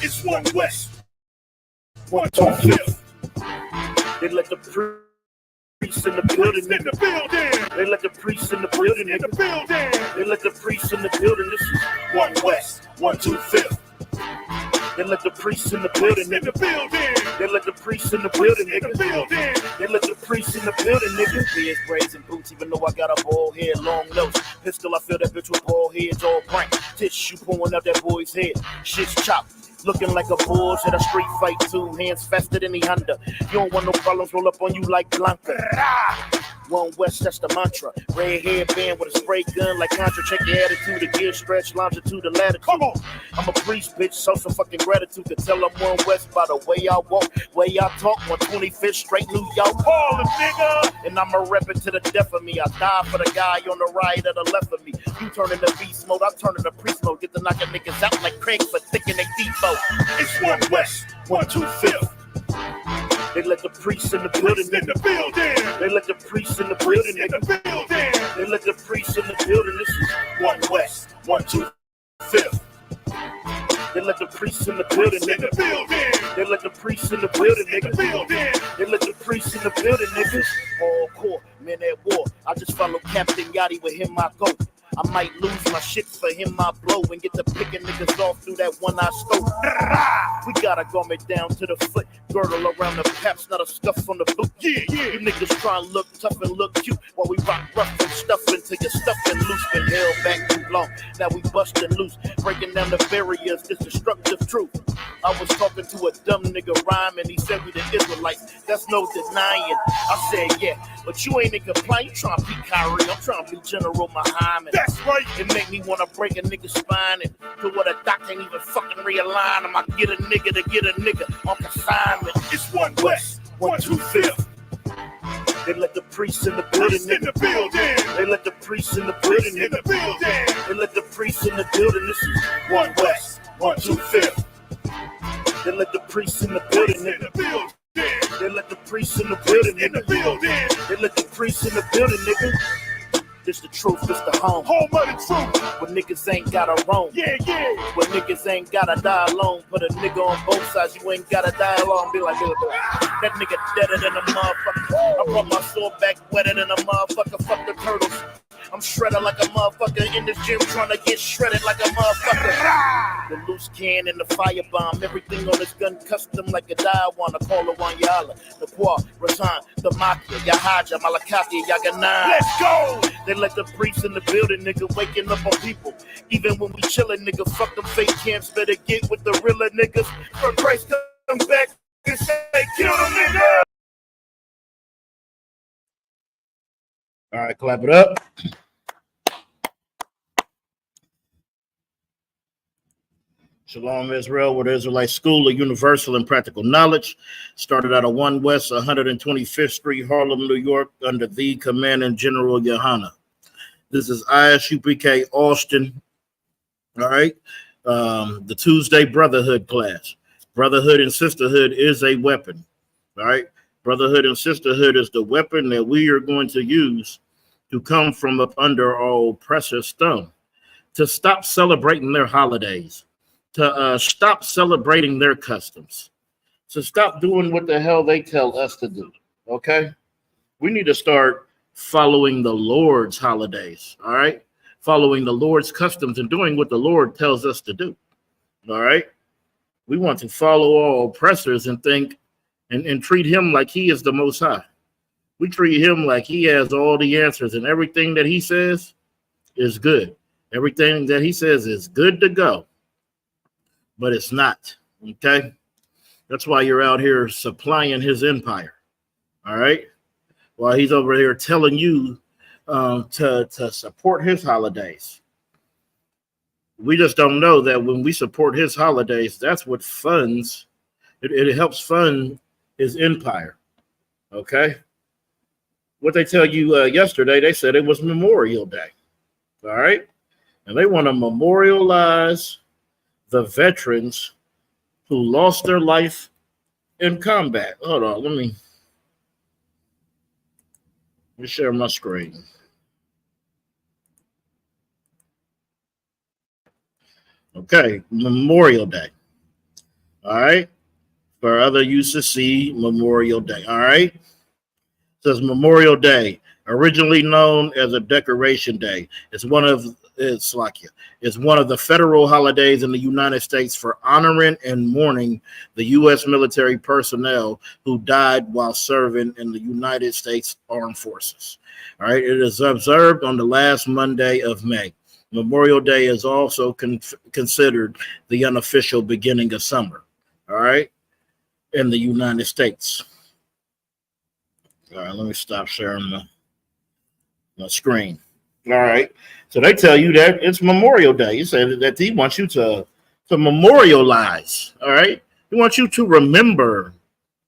It's one West, one 25th. They let the priests in the building. They let the priests in the building. They let the priests in the building. This is one West, 125th. They let the priests in the building. They let the priests in the building. They let the priests in the building, nigga. Beards, braids, and boots, even though I got a bald head, long nose. Pistol, I feel that bitch with bald heads, all prank. Tissue pulling up that boy's head. Shit's chopped. Looking like a bulls at a street fight, 2 hands faster than the Honda. You don't want no problems, roll up on you like Blanca. One West, that's the mantra. Red hairband with a spray gun like Contra. Check your attitude, the gear stretch, longitude, the latitude. Come on. I'm a priest, bitch, so some fucking gratitude to tell them one West by the way I walk, way I talk. 125th straight New York, Harlem, nigga. And I'ma rep it to the death of me. I die for the guy on the right or the left of me. You turn into beast mode, I turn into priest mode. Get the knocking niggas out like Craig for thinking they default. It's one West, 125th. They let the priests in the building. They let the priests in the building. They let the priests in the building. This is one West, 125th. They let the priests in the building. They let the priests in the building. They let the priests in the building, niggas. All core, men at war. I just follow Captain Yachty, with him I go. I might lose my shit for him, I blow and get to picking niggas off through that one I stole. We got a garment down to the foot, girdle around the paps, not a scuff on the boot. Yeah. You niggas try and look tough and look cute while we rock rough and stuff until you're stuffing loose. Been held back too long, now we busting loose, breaking down the barriers, this destructive truth. I was talking to a dumb nigga rhyme and he said we the Israelites, that's no denying. I said yeah, but you ain't in compliance, you trying to be Kyrie, I'm trying to be General Muhammad. That's right. It make me want to break a nigga's spine and do what a doc can't even fucking realign him. I get a nigga to get a nigga on consignment. It's one West, 125th. They let the priests in the building. They let the priests in the building. They let the priests in the building. This is one West, 125th. They let the priests in the building. They let the priests in the building. They let the priests in the building, nigga. This the truth, this the home of the truth. When niggas ain't gotta roam. When niggas ain't gotta die alone. Put a nigga on both sides, you ain't gotta die alone. Be like, that nigga deader than a motherfucker. I brought my sword back wetter than a motherfucker. Fuck the turtles. I'm shredded like a motherfucker in this gym trying to get shredded like a motherfucker. The loose can and the firebomb, everything on this gun custom like a Diawana, Call one Yala, the Kwa, Ratan, the Makia, Yahaja, Malakati, Yaganan. Let's go! They let the priests in the building, nigga, waking up on people. Even when we chillin', nigga, fuck them fake camps, better get with the realer niggas. For Christ come back and say, kill them, nigga! All right, clap it up. Shalom Israel, with the Israelite School of Universal and Practical Knowledge. Started out of 1 West 125th Street, Harlem, New York, under the Commanding General Yohana. This is ISUPK Austin. All right. The Tuesday Brotherhood class. Brotherhood and sisterhood is a weapon. All right. Brotherhood and sisterhood is the weapon that we are going to use to come from up under our oppressor's thumb, to stop celebrating their holidays, to stop celebrating their customs, to stop doing what the hell they tell us to do. Okay. We need to start following the Lord's holidays. All right. Following the Lord's customs and doing what the Lord tells us to do. All right. We want to follow our oppressors and think and treat him like he is the Most High. We treat him like he has all the answers and everything that he says is good. Everything that he says is good to go, but it's not. Okay. That's why you're out here supplying his empire. All right. While he's over here telling you to support his holidays. We just don't know that when we support his holidays, that's what funds, it helps fund his empire. Okay. What they tell you yesterday, they said it was Memorial Day. All right. And they want to memorialize the veterans who lost their life in combat. Hold on. Let me share my screen. Okay. Memorial Day. All right. For other uses, see Memorial Day. All right. It says Memorial Day, originally known as a Decoration Day. It's one of the federal holidays in the United States for honoring and mourning the U.S. military personnel who died while serving in the United States Armed Forces. All right. It is observed on the last Monday of May. Memorial Day is also considered the unofficial beginning of summer. All right. In the United States. All right, let me stop sharing my screen. All right. So they tell you that it's Memorial Day. You say that he wants you to memorialize. All right. He wants you to remember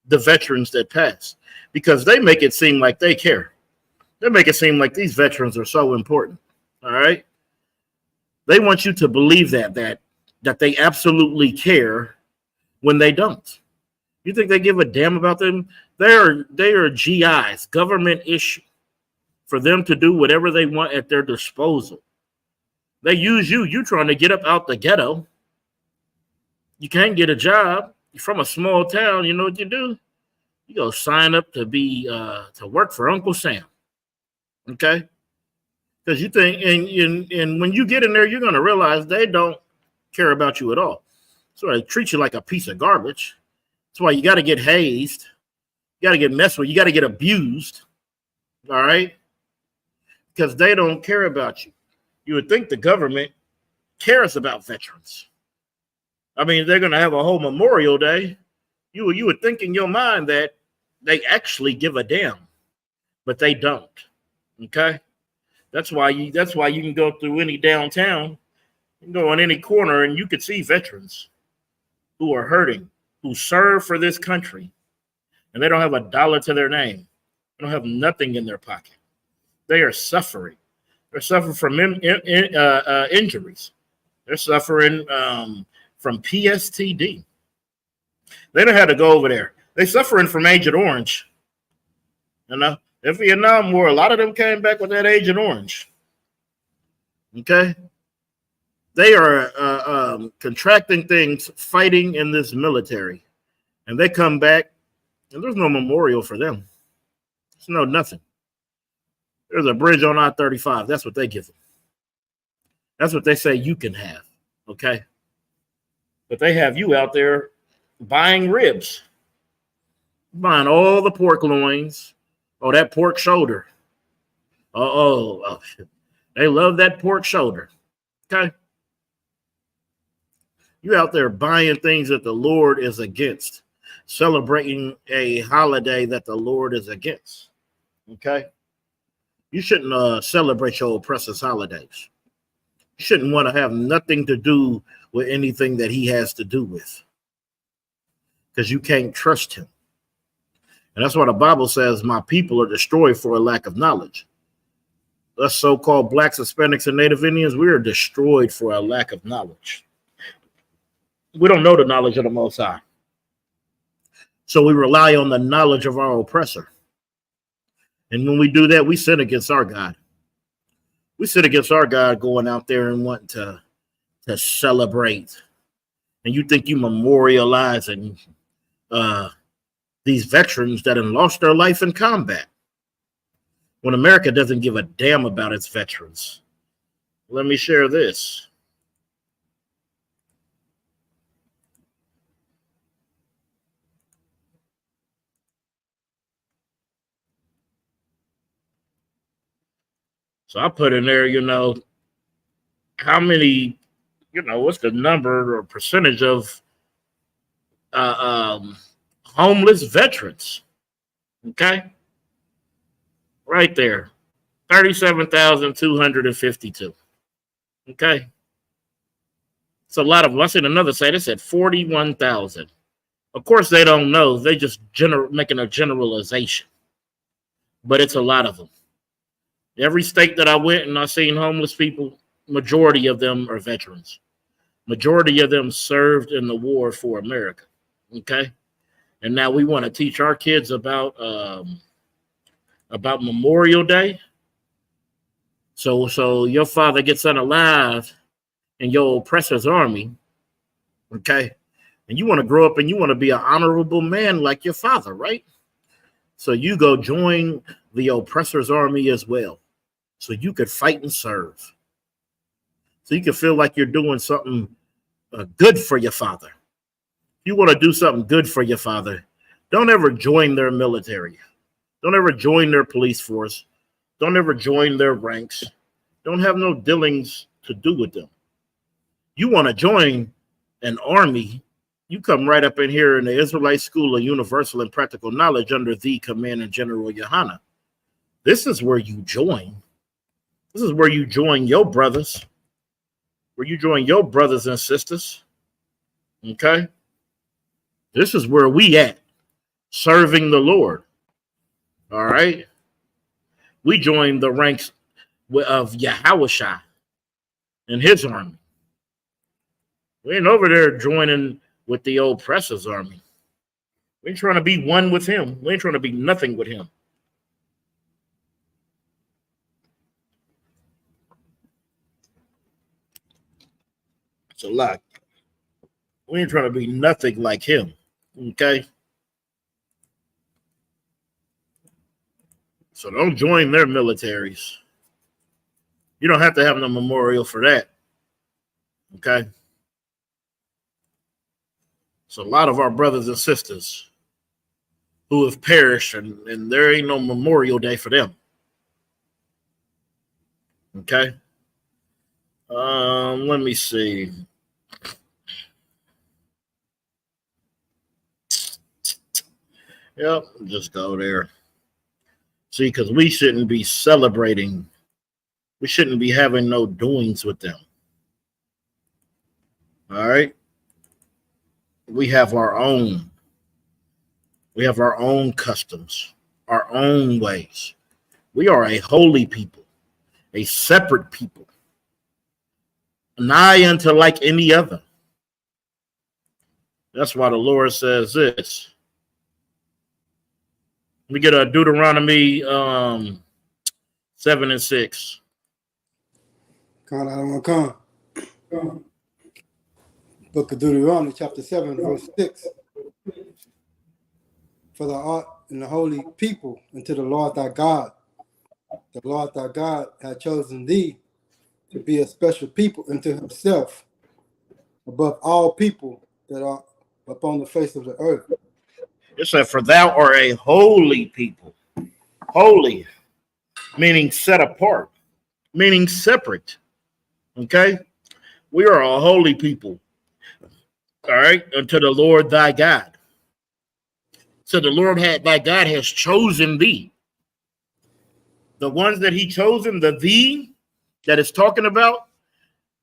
the veterans that passed because they make it seem like they care. They make it seem like these veterans are so important. All right. They want you to believe that they absolutely care when they don't. You think they give a damn about them? They are GIs, government issue, for them to do whatever they want at their disposal. They use you. You trying to get up out the ghetto. You can't get a job. You're from a small town. You know what you do? You go sign up to be to work for Uncle Sam. Okay? Because you think, and when you get in there, you're going to realize they don't care about you at all. So they treat you like a piece of garbage. That's why you got to get hazed. You got to get messed with. You got to get abused. All right? Because they don't care about you. You would think the government cares about veterans. I mean, they're going to have a whole Memorial Day. You would think in your mind that they actually give a damn, but they don't. Okay? That's why you can go through any downtown, you can go on any corner, and you could see veterans who are hurting, who serve for this country, and they don't have a dollar to their name. They don't have nothing in their pocket. They are suffering. They're suffering from injuries. They're suffering from PSTD. They don't have to go over there. They're suffering from Agent Orange. You know, in Vietnam War, a lot of them came back with that Agent Orange. Okay? They are contracting things, fighting in this military. And they come back, and there's no memorial for them. There's no nothing. There's a bridge on I-35. That's what they give them. That's what they say you can have, okay? But they have you out there buying ribs, buying all the pork loins, that pork shoulder. Oh, they love that pork shoulder, okay? You out there buying things that the Lord is against, celebrating a holiday that the Lord is against, okay? You shouldn't celebrate your oppressor's holidays. You shouldn't want to have nothing to do with anything that he has to do with, because you can't trust him. And that's why the Bible says, my people are destroyed for a lack of knowledge. Us so-called blacks, Hispanics, and Native Indians, we are destroyed for a lack of knowledge. We don't know the knowledge of the Most High. So we rely on the knowledge of our oppressor. And when we do that, we sin against our God. We sin against our God going out there and wanting to celebrate. And you think you memorializing these veterans that have lost their life in combat, when America doesn't give a damn about its veterans. Let me share this. So I put in there, how many, what's the number or percentage of homeless veterans? Okay. Right there. 37,252. Okay. It's a lot of them. I seen another site that said 41,000. Of course, they don't know. They just making a generalization. But it's a lot of them. Every state that I went and I seen homeless people, majority of them are veterans. Majority of them served in the war for America. Okay. And now we want to teach our kids about Memorial Day. So your father gets unalive in your oppressor's army. Okay. And you want to grow up and you want to be an honorable man like your father, right? So you go join the oppressor's army as well. So you could fight and serve. So you can feel like you're doing something good for your father. If you want to do something good for your father, don't ever join their military. Don't ever join their police force. Don't ever join their ranks. Don't have no dealings to do with them. You want to join an army, you come right up in here in the Israelite School of Universal and Practical Knowledge under the Commanding General Yohana. This is where you join. This is where you join your brothers, where you join your brothers and sisters. Okay? This is where we at, serving the Lord. All right? We join the ranks of Yahushua and his army. We ain't over there joining with the oppressor's army. We ain't trying to be one with him. We ain't trying to be nothing with him. It's a lot. We ain't trying to be nothing like him. Okay? So don't join their militaries. You don't have to have no memorial for that. Okay? So a lot of our brothers and sisters who have perished, and there ain't no memorial day for them. Okay? Let me see. Yep, just go there. See, because we shouldn't be celebrating. We shouldn't be having no doings with them. All right? We have our own. We have our own customs, our own ways. We are a holy people, a separate people, nigh unto like any other. That's why the Lord says this. We get a Deuteronomy 7 and 6. Con, I don't want to come. Book of Deuteronomy, chapter 7, verse 6. For thou art in the holy people unto the Lord thy God. The Lord thy God hath chosen thee to be a special people unto himself, above all people that are upon the face of the earth. It said, for thou art a holy people. Holy, meaning set apart, meaning separate. Okay? We are a holy people. All right? Unto the Lord thy God. So the Lord thy God has chosen thee. The ones that he chosen, the thee that it's talking about,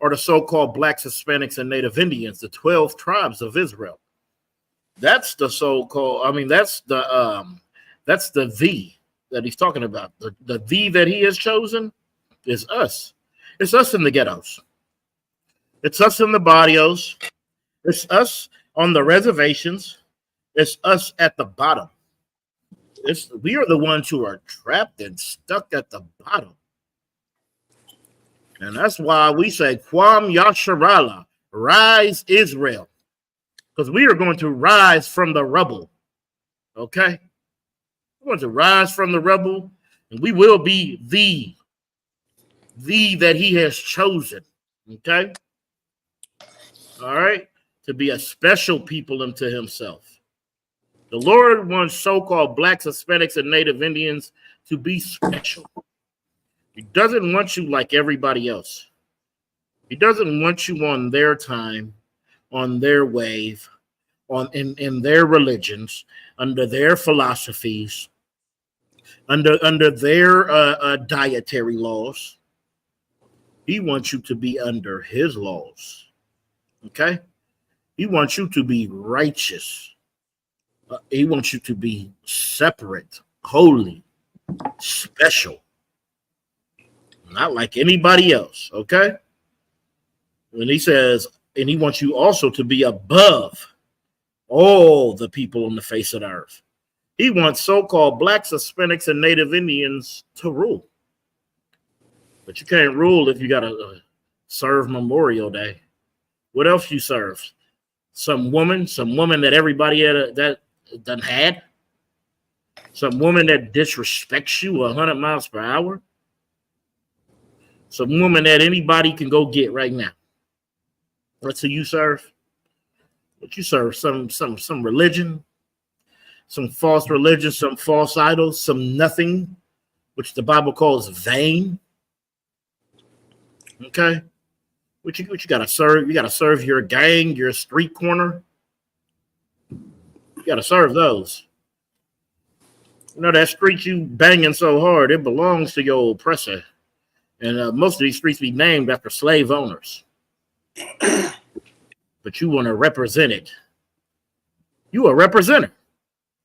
are the so-called blacks, Hispanics, and Native Indians, the 12 tribes of Israel. That's the so-called, that's the thee that he's talking about. The thee that he has chosen is us. It's us in the ghettos. It's us in the barrios. It's us on the reservations. It's us at the bottom. We are the ones who are trapped and stuck at the bottom. And that's why we say, Kwam Yasharala, rise Israel. Because we are going to rise from the rubble. Okay? We're going to rise from the rubble, and we will be the that he has chosen. Okay? All right? To be a special people unto himself. The Lord wants so-called blacks, Hispanics, and Native Indians to be special. He doesn't want you like everybody else. He doesn't want you on their time, on their wave, in their religions, under their philosophies, under their dietary laws. He wants you to be under his laws. Okay? He wants you to be righteous. He wants you to be separate, holy, special. Not like anybody else, okay? When he says, and he wants you also to be above all the people on the face of the earth. He wants so-called blacks, Hispanics, and Native Indians to rule. But you can't rule if you got to serve Memorial Day. What else you serve? Some woman that everybody that done had. Some woman that disrespects you 100 miles per hour. Some woman that anybody can go get right now. What's who you serve? What you serve? Some religion, some false religion, some false idols, some nothing, which the Bible calls vain. Okay, what you gotta serve? You gotta serve your gang, your street corner. You gotta serve those. You know that street you banging so hard, it belongs to your oppressor. And most of these streets be named after slave owners. But you want to represent it. You a representative.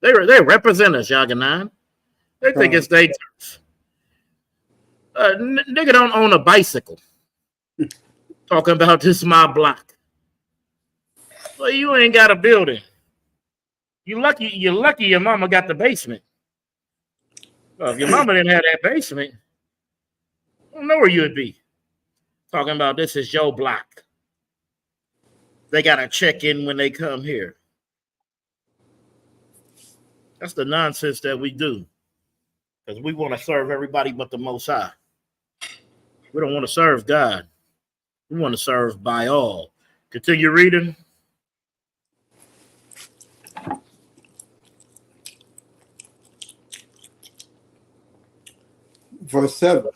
They represent us, Yaganan. They think it's their turf. Nigga don't own a bicycle. Talking about this my block. Well, you ain't got a building. You're lucky your mama got the basement. Well, if your mama didn't have that basement, I don't know where you would be. Talking about this is your block. They got to check in when they come here. That's the nonsense that we do. Because we want to serve everybody but the Most High. We don't want to serve God. We want to serve by all. Continue reading. Verse 7.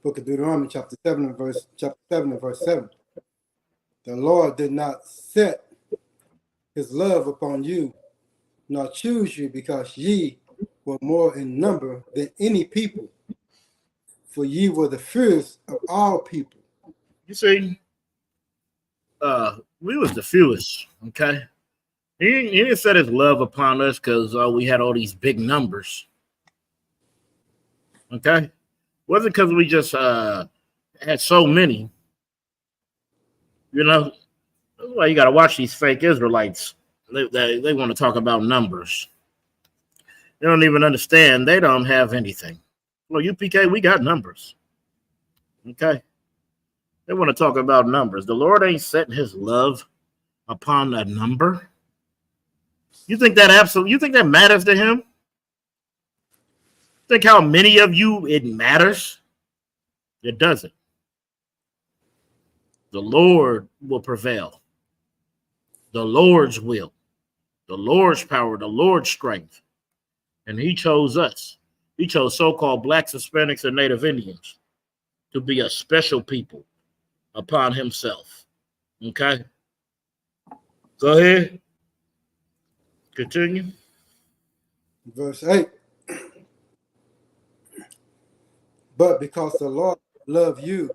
Book of Deuteronomy, chapter 7 and verse 7. The Lord did not set his love upon you, nor choose you, because ye were more in number than any people, for ye were the fewest of all people. You see, we was the fewest, okay? He didn't set his love upon us because we had all these big numbers. Okay? Wasn't because we just had so many. You know, that's why you got to watch these fake Israelites. They want to talk about numbers. They don't even understand. They don't have anything. Well, UPK, we got numbers. Okay? They want to talk about numbers. The Lord ain't setting his love upon a number. You think that matters to him? Think how many of you it matters? It doesn't. The Lord will prevail. The Lord's will, the Lord's power, the Lord's strength. And he chose us. He chose so-called blacks, Hispanics, and Native Indians to be a special people upon himself. Okay? Go ahead. Continue. Verse 8. But because the Lord loved you,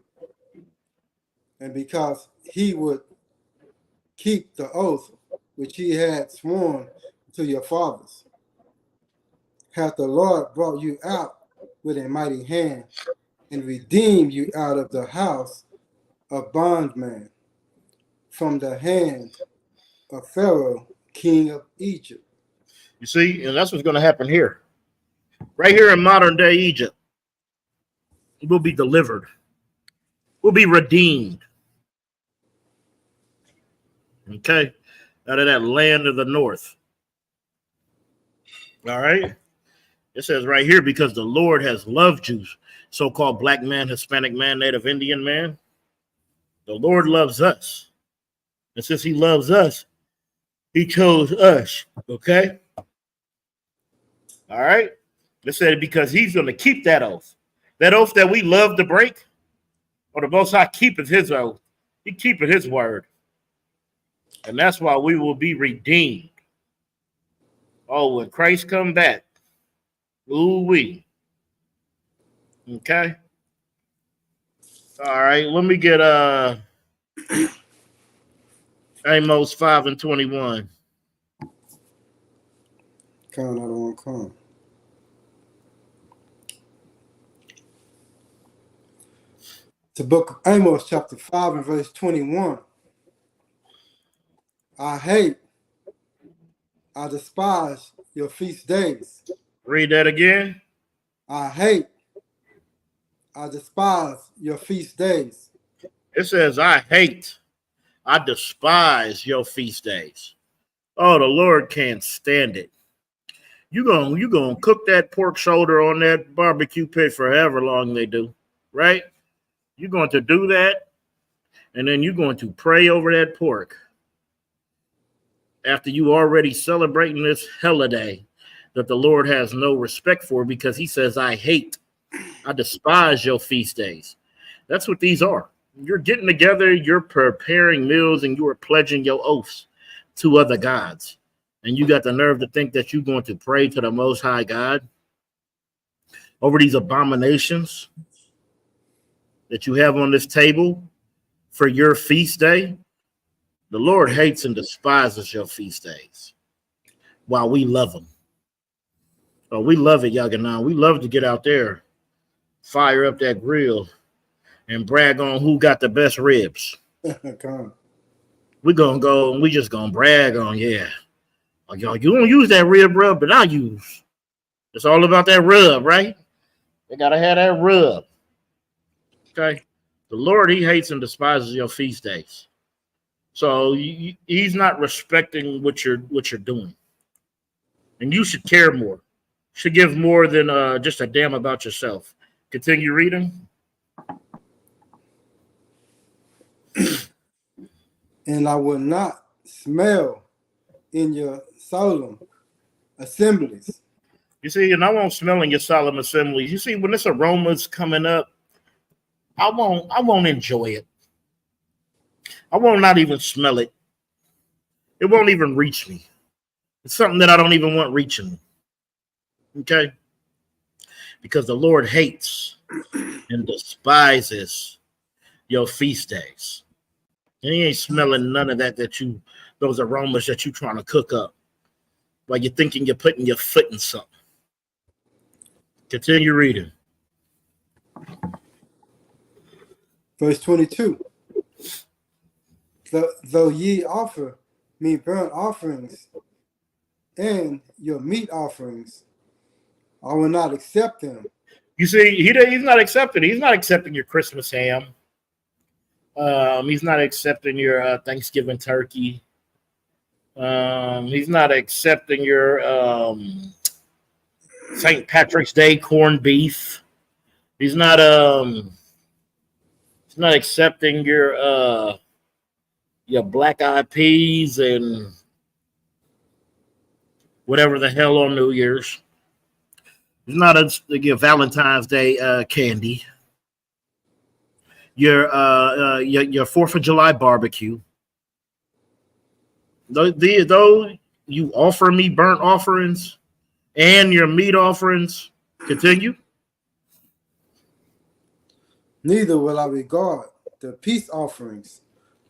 and because he would keep the oath which he had sworn to your fathers, hath the Lord brought you out with a mighty hand, and redeemed you out of the house of bondman, from the hand of Pharaoh, king of Egypt. You see, and that's what's going to happen here. Right here in modern day Egypt. We'll be delivered. We'll be redeemed. Okay? Out of that land of the north. All right? It says right here, because the Lord has loved you, so-called black man, Hispanic man, Native Indian man. The Lord loves us. And since he loves us, he chose us. Okay? All right? It said because he's going to keep that oath. That oath that we love to break, or the Most High keepeth his oath. He keepeth his word. And that's why we will be redeemed. Oh, when Christ come back, ooh-wee. Okay? All right, let me get Amos 5 and 21. Count, I don't want to come. The book of Amos, chapter 5 and verse 21. I despise your feast days. Read that again. I despise your feast days. It says, I I despise your feast days. Oh, the Lord can't stand it. You gonna cook that pork shoulder on that barbecue pit for however long they do, right? You're going to do that, and then you're going to pray over that pork after you already celebrating this holiday that the Lord has no respect for, because he says, I despise your feast days. That's what these are. You're getting together, you're preparing meals, and you are pledging your oaths to other gods. And you got the nerve to think that you're going to pray to the Most High God over these abominations that you have on this table for your feast day. The Lord hates and despises your feast days while we love them. Oh, we love it, Yaganan. We love to get out there, fire up that grill, and brag on who got the best ribs. We're going to go and we just going to brag on, yeah. Y'all, you don't use that rib rub, but I use. It's all about that rub, right? They got to have that rub. Okay? The Lord, he hates and despises your feast days. So he's not respecting what you're doing. And you should care more. You should give more than just a damn about yourself. Continue reading. And I will not smell in your solemn assemblies. You see, and I won't smell in your solemn assemblies. You see, when this aroma's coming up, I won't enjoy it. I won't not even smell it. It won't even reach me. It's something that I don't even want reaching me. Okay? Because the Lord hates and despises your feast days. And he ain't smelling none of that those aromas that you trying to cook up while you're thinking you're putting your foot in something. Continue reading. Verse 22. Though ye offer me burnt offerings and your meat offerings, I will not accept them. You see, he's not accepting. He's not accepting your Christmas ham. He's not accepting your Thanksgiving turkey. He's not accepting your St. Patrick's Day corned beef. He's not accepting your black eyed peas and whatever the hell on New Year's. He's not your Valentine's Day candy. Your 4th of July barbecue. Though you offer me burnt offerings and your meat offerings, continue. Neither will I regard the peace offerings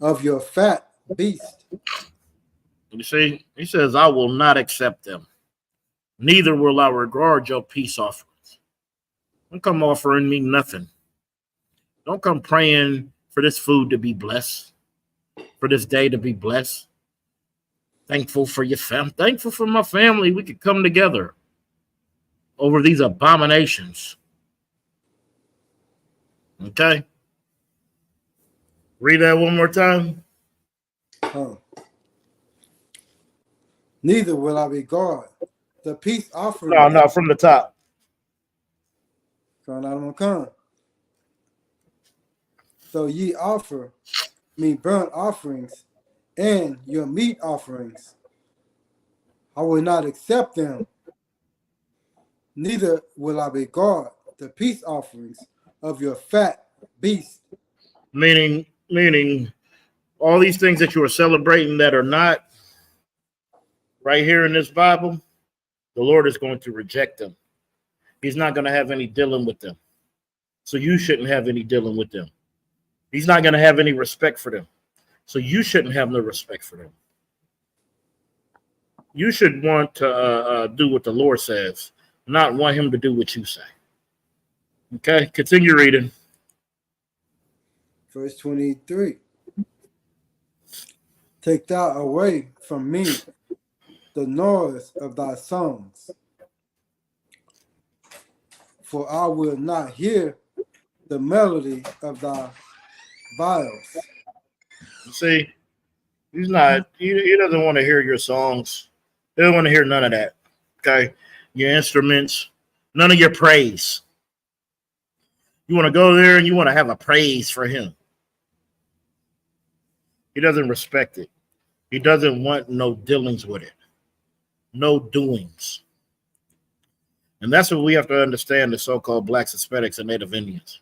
of your fat beast. You see, he says, I will not accept them. Neither will I regard your peace offerings. Don't come offering me nothing. Don't come praying for this food to be blessed, for this day to be blessed. Thankful for your family. Thankful for my family. We could come together over these abominations. Okay? Read that one more time. Neither will I regard the peace offering. No, from the top. So ye offer me burnt offerings and your meat offerings, I will not accept them. Neither will I regard the peace offerings of your fat beast. Meaning all these things that you are celebrating that are not right here in this Bible, the Lord is going to reject them. He's not going to have any dealing with them. So you shouldn't have any dealing with them. He's not going to have any respect for them. So you shouldn't have no respect for them. You should want to do what the Lord says, not want him to do what you say. Okay, continue reading. Verse 23. Take thou away from me the noise of thy songs, for I will not hear the melody of thy viols. See, He's not. He doesn't want to hear your songs. He doesn't want to hear none of that. Okay, your instruments, none of your praise. You want to go there and you want to have a praise for him. He doesn't respect it. He doesn't want no dealings with it, no doings. And that's what we have to understand, the so-called blacks, Hispanics, and Native Indians.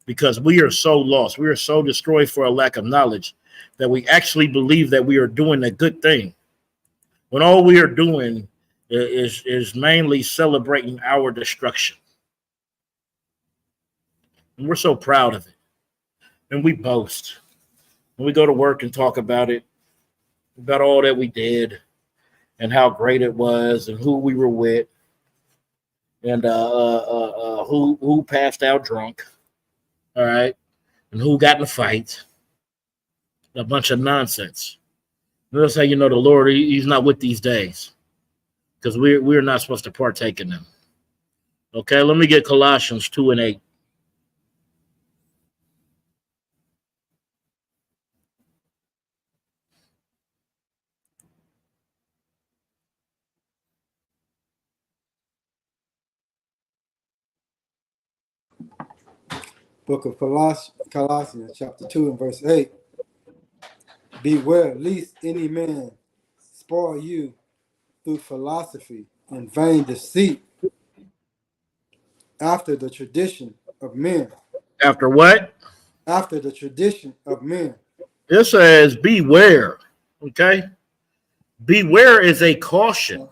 Because we are so lost. We are so destroyed for a lack of knowledge that we actually believe that we are doing a good thing, when all we are doing is mainly celebrating our destruction. And we're so proud of it. And we boast. And we go to work and talk about it, about all that we did and how great it was and who we were with and who passed out drunk, all right, and who got in a fight. A bunch of nonsense. That's how you know the Lord, he's not with these days, because we're not supposed to partake in them. Okay, let me get Colossians 2:8. Book of Colossians, chapter 2 and verse 8. Beware lest any man spoil you through philosophy and vain deceit, after the tradition of men. After what? After the tradition of men. It says beware. Okay? Beware is a caution.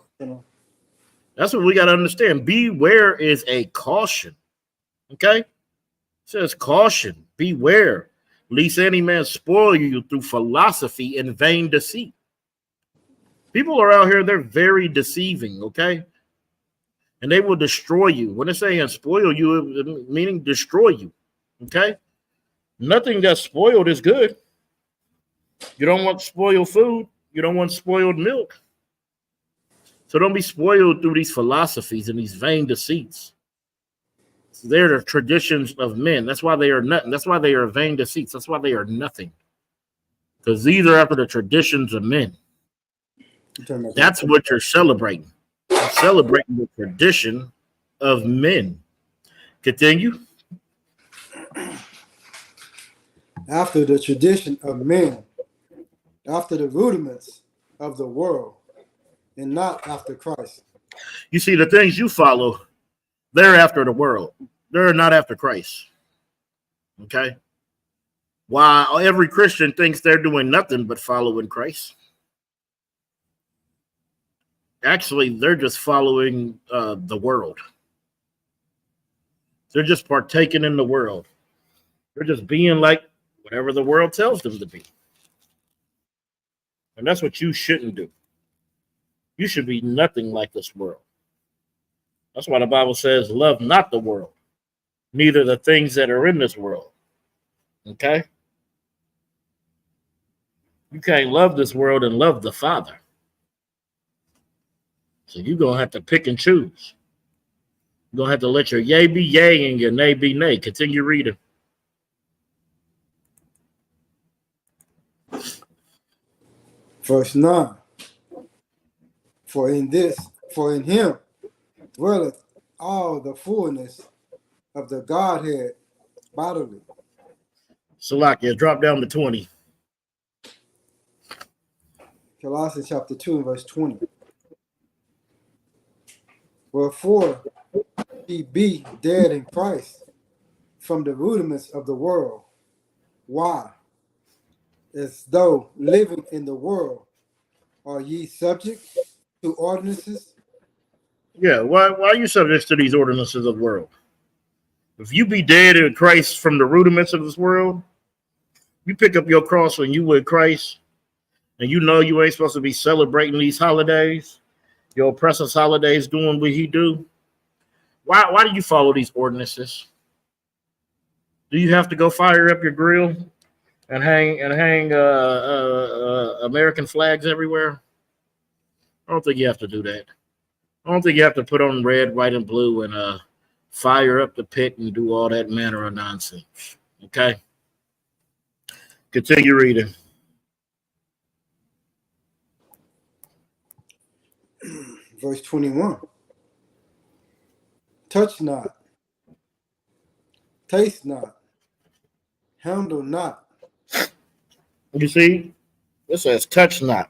That's what we got to understand. Beware is a caution. Okay? It says caution. Beware lest any man spoil you through philosophy and vain deceit. People are out here, they're very deceiving, okay? And they will destroy you. When they say and spoil you, meaning destroy you, okay? Nothing that's spoiled is good. You don't want spoiled food. You don't want spoiled milk. So don't be spoiled through these philosophies and these vain deceits. They're the traditions of men. That's why they are nothing. That's why they are vain deceits. That's why they are nothing. Because these are after the traditions of men. That's what you're celebrating. You're celebrating the tradition of men. Continue. After the tradition of men, after the rudiments of the world, and not after Christ. You see, the things you follow, they're after the world. They're not after Christ. Okay? While every Christian thinks they're doing nothing but following Christ. Actually, they're just following the world. They're just partaking in the world. They're just being like whatever the world tells them to be. And that's what you shouldn't do. You should be nothing like this world. That's why the Bible says, love not the world, neither the things that are in this world. Okay? You can't love this world and love the Father. So you're going to have to pick and choose. You're going to have to let your yay be yay and your nay be nay. Continue reading. Verse 9. For in him dwelleth all the fullness of the Godhead bodily. Salakia, drop down to 20. Colossians chapter 2 and verse 20. Wherefore ye be dead in Christ from the rudiments of the world. Why? As though living in the world, are ye subject to ordinances? Yeah, why are you subject to these ordinances of the world? If you be dead in Christ from the rudiments of this world, you pick up your cross when you with Christ, and you know you ain't supposed to be celebrating these holidays, your oppressor's holidays, doing what he do. Why do you follow these ordinances? Do you have to go fire up your grill and hang American flags everywhere? I don't think you have to do that. I don't think you have to put on red, white, and blue and fire up the pit and do all that manner of nonsense. Okay? Continue reading. Verse 21. Touch not, taste not, handle not. You see, it says touch not,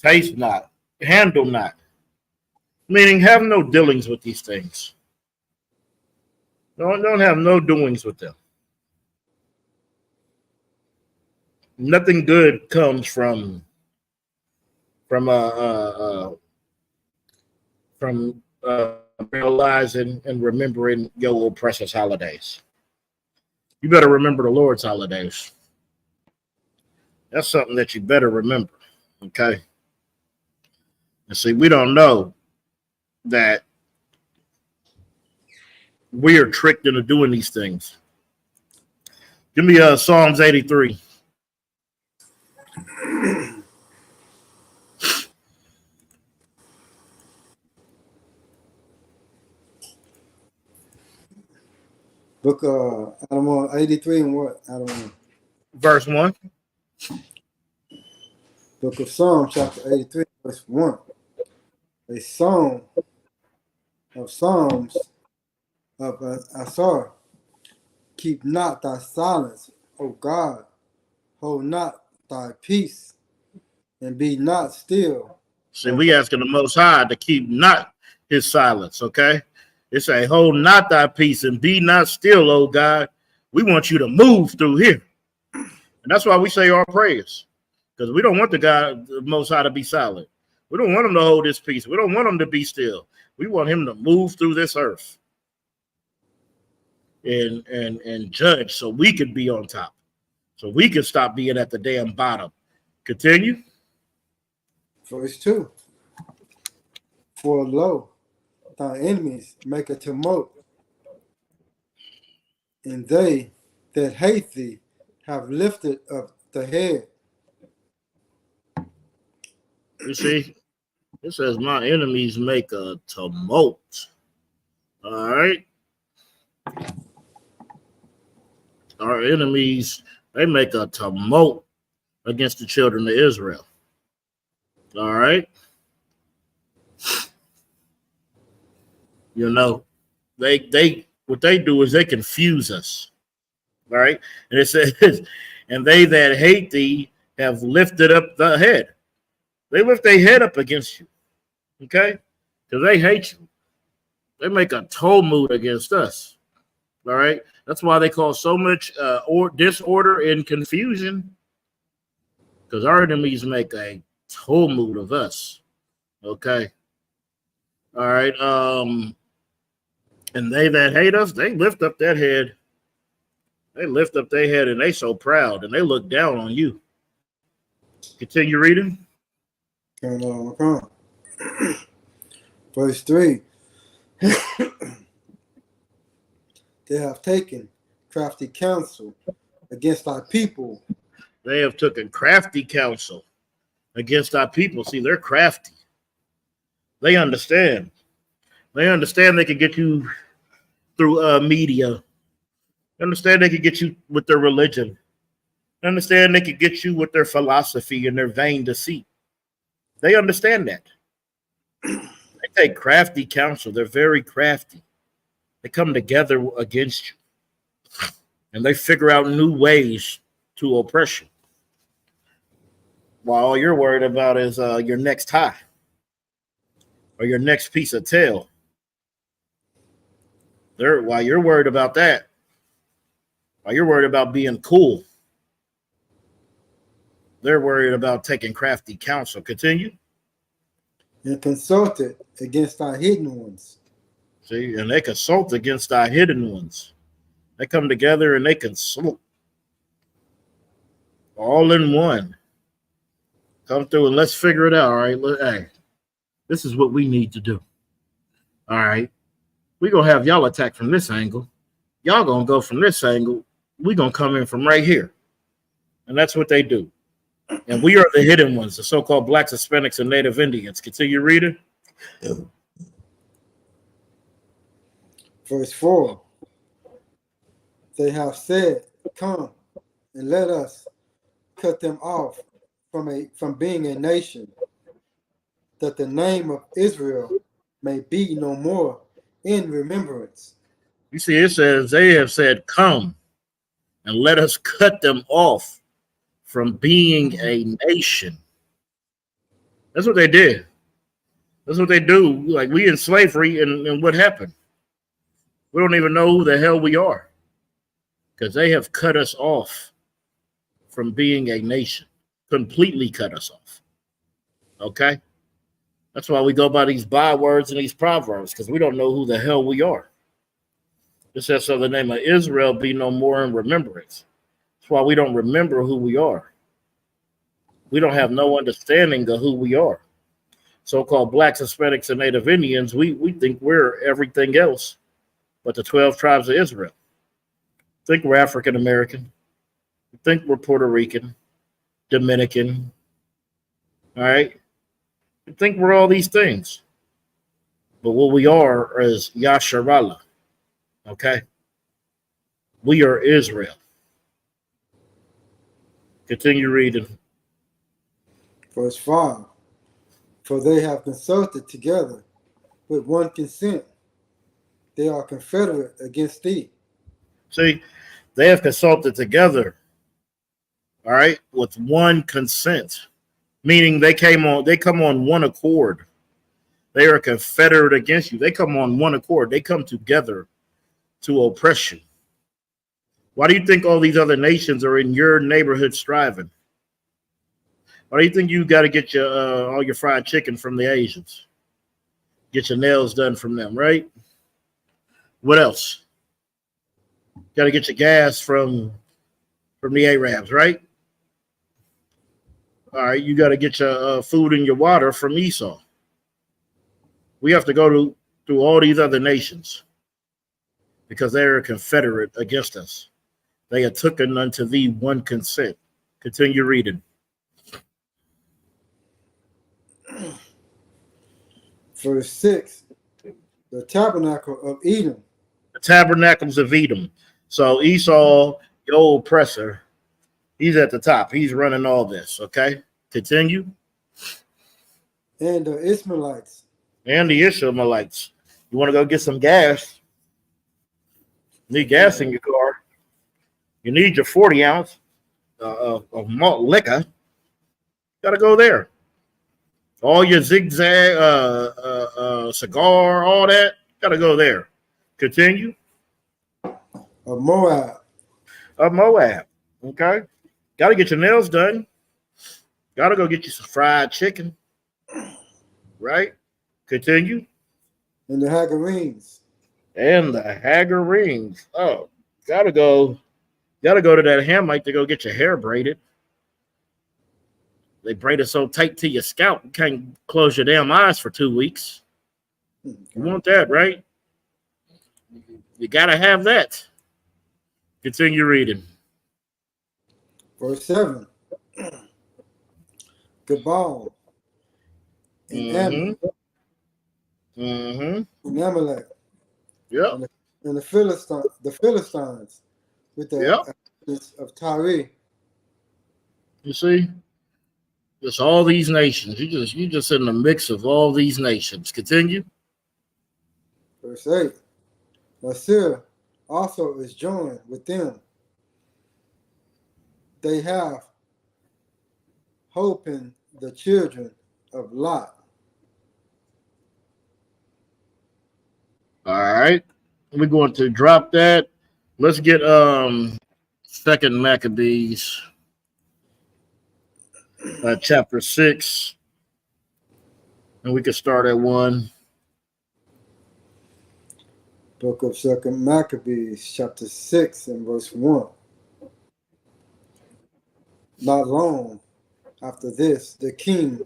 taste not, handle not, meaning have no dealings with these things. Don't have no doings with them. Nothing good comes from from uh, uh, uh, from realizing and remembering your old precious holidays. You better remember the Lord's holidays. That's something that you better remember. Okay. And see, we don't know that we are tricked into doing these things. Give me Psalms 83. Book I don't know, 83 and what? I don't know. Verse 1. Book of Psalms, chapter 83, verse 1. A song of Psalms of Asar. Keep not thy silence, O God. Hold not thy peace, and be not still. See, we asking the Most High to keep not his silence, okay? It's a hold not thy peace and be not still, oh God. We want you to move through here. And that's why we say our prayers. Because we don't want the Most High to be silent. We don't want him to hold his peace. We don't want him to be still. We want him to move through this earth and judge so we could be on top. So we could stop being at the damn bottom. Continue. Verse 2. For lo, thy enemies make a tumult, and they that hate thee have lifted up the head. You see, it says my enemies make a tumult. All right. Our enemies, they make a tumult against the children of Israel. All right. You know, they what they do is they confuse us. All right. And it says, and they that hate thee have lifted up the head. They lift their head up against you. Okay? Because they hate you. They make a tumult against us. All right. That's why they cause so much disorder and confusion. Because our enemies make a tumult of us. Okay. All right. And they that hate us, they lift up that head. They lift up their head and they so proud and they look down on you. Continue reading. Verse 3. They have taken crafty counsel against thy people. They have taken crafty counsel against our people. See, they're crafty. They understand. They understand they can get you through media. They understand they can get you with their religion. They understand they can get you with their philosophy and their vain deceit. They understand that. They take crafty counsel. They're very crafty. They come together against you. And they figure out new ways to oppress you. While all you're worried about is your next high or your next piece of tail. While you're worried about that, while you're worried about being cool, they're worried about taking crafty counsel. Continue. And consulted against thy hidden ones. See, and they consult against our hidden ones. They come together and they consult. All in one. Come through and let's figure it out. All right. Hey, this is what we need to do. All right. We're going to have y'all attack from this angle. Y'all going to go from this angle. We're going to come in from right here. And that's what they do. And we are the hidden ones, the so-called blacks, Hispanics, and Native Indians. Continue reading. Verse 4. They have said, come and let us cut them off from being a nation, that the name of Israel may be no more in remembrance. You see, it says they have said, "Come and let us cut them off from being a nation." That's what they did. That's what they do. Like, we in slavery, and what happened? We don't even know who the hell we are because they have cut us off from being a nation, completely cut us off. Okay? That's why we go by these bywords and these proverbs, because we don't know who the hell we are. It says, so the name of Israel be no more in remembrance. That's why we don't remember who we are. We don't have no understanding of who we are. So-called blacks, Hispanics, and Native Indians, we think we're everything else but the 12 tribes of Israel. Think we're African American. Think we're Puerto Rican, Dominican. All right? Think we're all these things. But what we are is Yasharallah. Okay? We are Israel. Continue reading. Verse 5. For they have consulted together with one consent. They are confederate against thee. See, they have consulted together, all right, with one consent, meaning they come on one accord. They are confederate against you. They come on one accord. They come together to oppress you. Why do you think all these other nations are in your neighborhood striving? Why do you think you got to get your all your fried chicken from the Asians? Get your nails done from them, right? What else? Got to get your gas from the Arabs, right? All right, you got to get your food and your water from Esau. We have to go through all these other nations because they are confederate against us. They have taken unto thee one consent. Continue reading. Verse 6. The tabernacle of Edom. The tabernacles of Edom. So Esau, your oppressor, he's at the top. He's running all this, okay? Continue. And the Ishmaelites. And the Ishmaelites. You want to go get some gas? You need gas in your car. You need your 40 ounce of malt liquor. Got to go there. All your zigzag, cigar, all that, got to go there. Continue. Of Moab. Of Moab. Okay. Got to get your nails done. Got to go get you some fried chicken. Right? Continue. And the Hagarenes. And the Hagarenes. Oh, got to go to that Hamite to go get your hair braided. They braid it so tight to your scalp, you can't close your damn eyes for 2 weeks. You want that, right? You got to have that. Continue reading. Verse 7. Gabal. And and Amalek. Yep. And the Philistines with the of Tyre. You see? It's all these nations. You just in the mix of all these nations. Continue. Verse 8. Assyria also is joined with them. They have hope in the children of Lot. All right. We're going to drop that. Let's get Second Maccabees. Chapter 6, and we can start at 1. Book of Second Maccabees, chapter 6, and verse 1. Not long after this, the king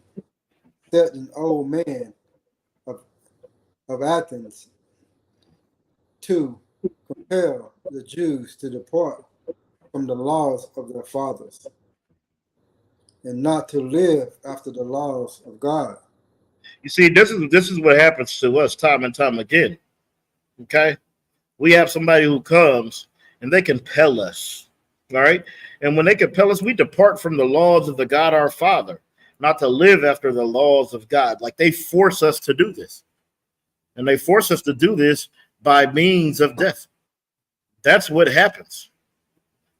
set an old man of Athens to compel the Jews to depart from the laws of their fathers, and not to live after the laws of God. You see, this is what happens to us time and time again. Okay? We have somebody who comes and they compel us. All right? And when they compel us, we depart from the laws of the God our Father. not to live after the laws of God. Like they force us to do this. And they force us to do this by means of death. That's what happens.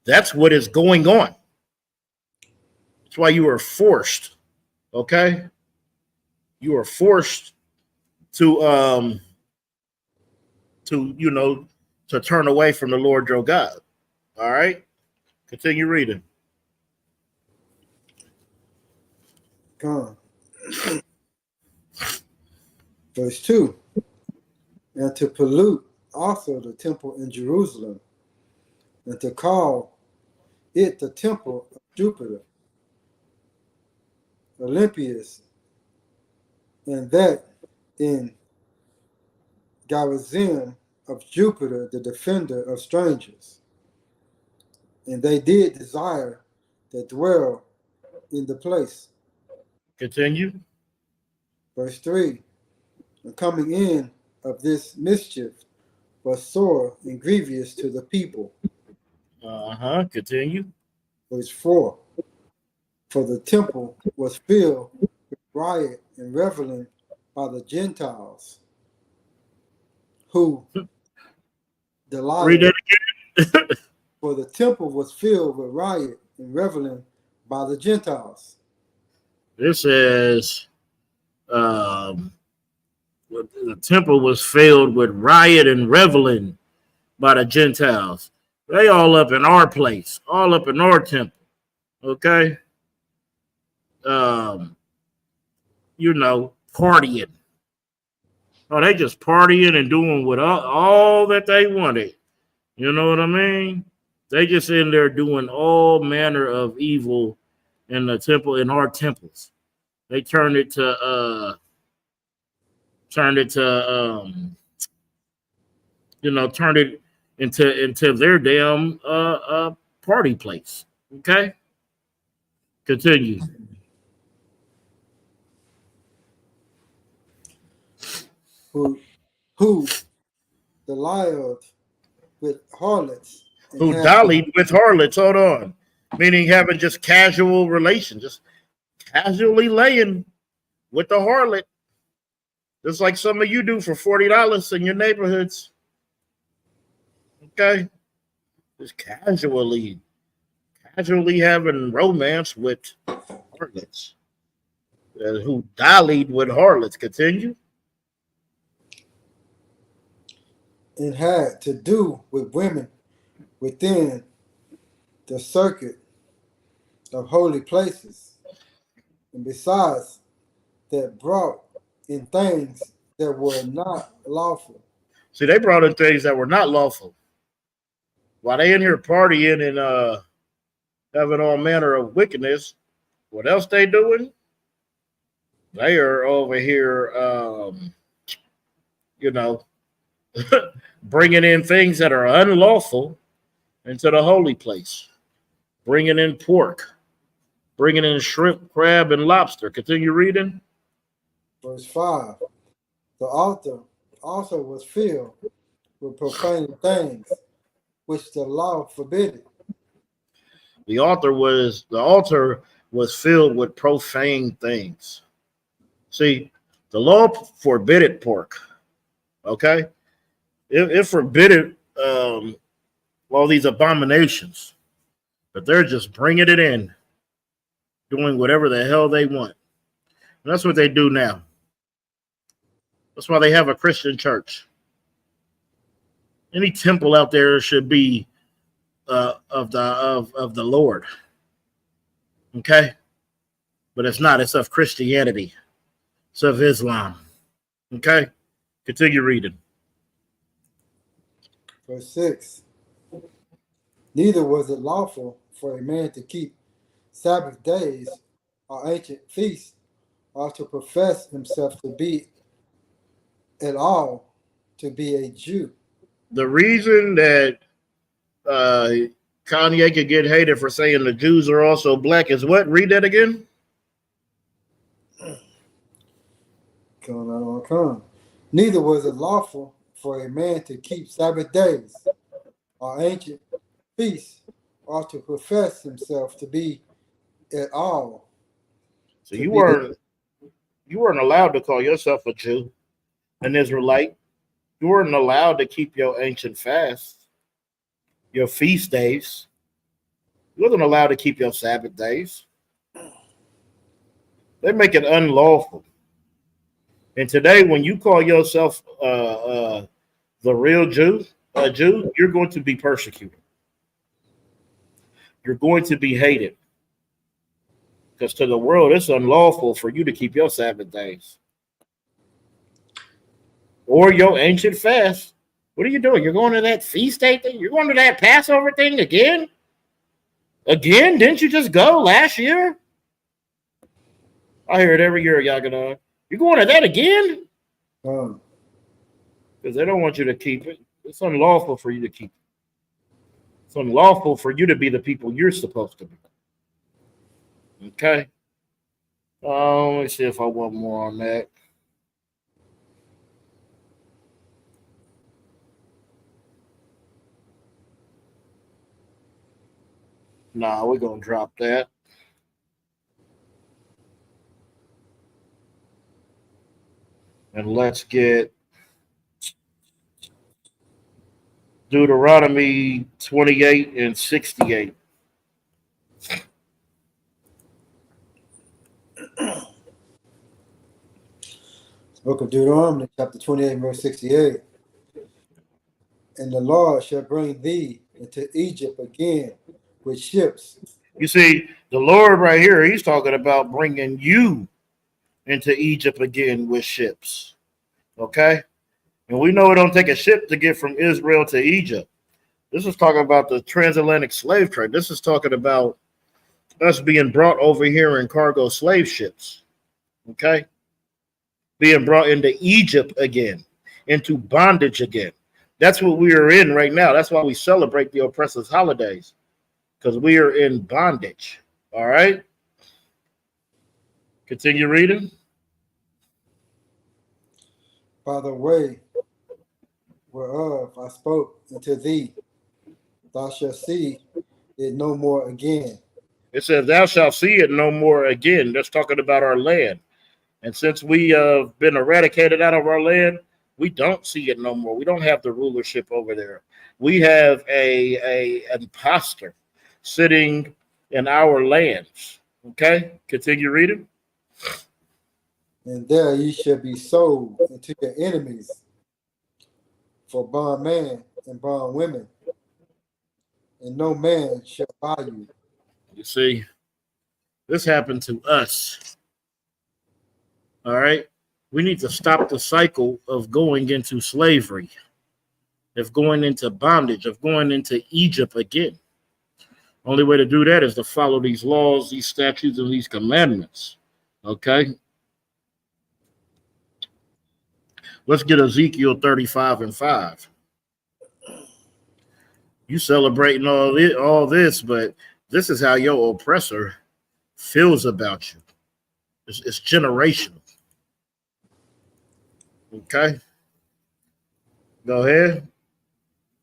That's what is going on. That's why you are forced. Okay? You are forced to to turn away from the Lord your God. All right? Continue reading. Come on. Verse 2. And to pollute also the temple in Jerusalem, and to call it the temple of Jupiter, Olympius, and that in Gerizim of Jupiter, the defender of strangers. And they did desire that dwell in the place. Continue. Verse 3. And coming in of this mischief was sore and grievous to the people. Continue. Verse 4. For the temple was filled with riot and reveling by the Gentiles, who delighted. Read that again. For the temple was filled with riot and reveling by the Gentiles. This says the temple was filled with riot and reveling by the Gentiles. They all up in our place, all up in our temple. Okay? Partying. Oh, they just partying and doing what all that they wanted. You know what I mean? They just in there doing all manner of evil in the temple, in our temples. They turned it into their damn party place. Okay? Continue. Who delighted with harlots. Who dallied with harlots. Hold on. Meaning having just casual relations, just casually laying with the harlot. Just like some of you do for $40 in your neighborhoods. Okay? Just casually having romance with harlots. Who dallied with harlots. Continue. And had to do with women within the circuit of holy places, and besides that brought in things that were not lawful. See, they brought in things that were not lawful. While they in here partying and having all manner of wickedness, what else they doing? They are over here, bringing in things that are unlawful into the holy place. Bringing in pork, bringing in shrimp, crab, and lobster. Continue reading. Verse 5. The altar also was filled with profane things, which the law forbid. The altar was filled with profane things. See, the law forbid pork. Okay? It forbid all these abominations. But they're just bringing it in, doing whatever the hell they want. And that's what they do now. That's why they have a Christian church. Any temple out there should be of the Lord. Okay? But it's not. It's of Christianity. It's of Islam. Okay? Continue reading. Verse 6. Neither was it lawful for a man to keep Sabbath days or ancient feasts, or to profess himself to be at all to be a Jew. The reason that Kanye could get hated for saying the Jews are also black is what? Read that again. Neither was it lawful for a man to keep Sabbath days or ancient feasts, or to profess himself to be at all. So you weren't allowed to call yourself a Jew, an Israelite. You weren't allowed to keep your ancient fasts, your feast days. You wasn't allowed to keep your Sabbath days. They make it unlawful. And today, when you call yourself the real Jew, a Jew, you're going to be persecuted. You're going to be hated. Because to the world, it's unlawful for you to keep your Sabbath days or your ancient fast. What are you doing? You're going to that feast day thing? You're going to that Passover thing again? Again? Didn't you just go last year? I hear it every year, Yagadon. You're going to that again? Because they don't want you to keep it. It's unlawful for you to keep it. It's unlawful for you to be the people you're supposed to be. Okay. Let me see if I want more on that. Nah, we're going to drop that. And let's get Deuteronomy 28 and 68. Book of Deuteronomy, chapter 28, verse 68. And the Lord shall bring thee into Egypt again with ships. You see, the Lord right here, he's talking about bringing you into Egypt again with ships. Okay? And we know it don't take a ship to get from Israel to Egypt. This is talking about the transatlantic slave trade. This is talking about us being brought over here in cargo slave ships. Okay? Being brought into Egypt again, into bondage again. That's what we are in right now. That's why we celebrate the oppressors' holidays, because we are in bondage. All right? Continue reading. By the way whereof I spoke unto thee, thou shalt see it no more again. It says, thou shalt see it no more again. That's talking about our land. And since we have been eradicated out of our land, we don't see it no more. We don't have the rulership over there. We have a imposter sitting in our lands. Okay? Continue reading. And there ye shall be sold into your enemies for bondman and bondwomen, and no man shall buy you. You see, this happened to us. All right? We need to stop the cycle of going into slavery, of going into bondage, of going into Egypt again. Only way to do that is to follow these laws, these statutes, and these commandments. Okay? Let's get Ezekiel 35 and 5. You celebrating all this, but this is how your oppressor feels about you. It's generational. Okay? Go ahead.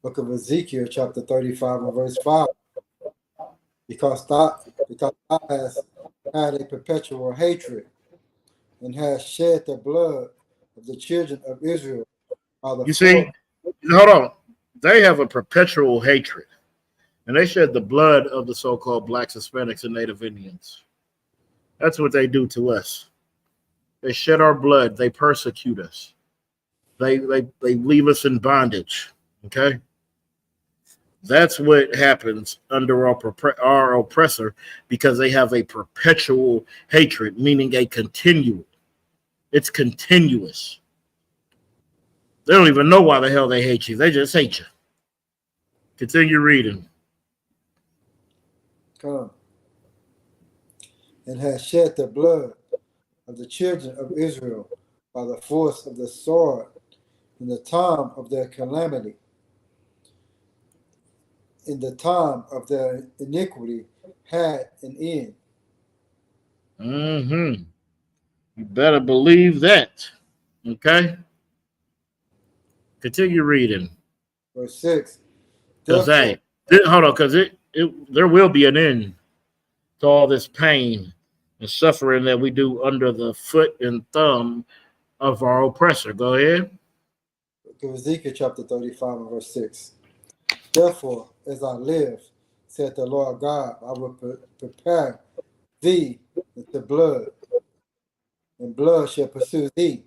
Book of Ezekiel, chapter 35 and verse 5. Because thou hast had a perpetual hatred and hast shed the blood of the children of Israel. You see, hold on. They have a perpetual hatred, and they shed the blood of the so-called blacks, Hispanics, and Native Indians. That's what they do to us. They shed our blood. They persecute us. They leave us in bondage. Okay? That's what happens under our oppressor, because they have a perpetual hatred, meaning a continual. It's continuous. They don't even know why the hell they hate you. They just hate you. Continue reading. Come. And has shed the blood of the children of Israel by the force of the sword in the time of their calamity. In the time of their iniquity had an end. Mm-hmm. You better believe that. Okay? Continue reading. Verse 6. Because hold on, because there will be an end to all this pain and suffering that we do under the foot and thumb of our oppressor. Go ahead. Ezekiel chapter 35 and verse 6. Therefore, as I live, said the Lord God, I will prepare thee into blood, and blood shall pursue thee.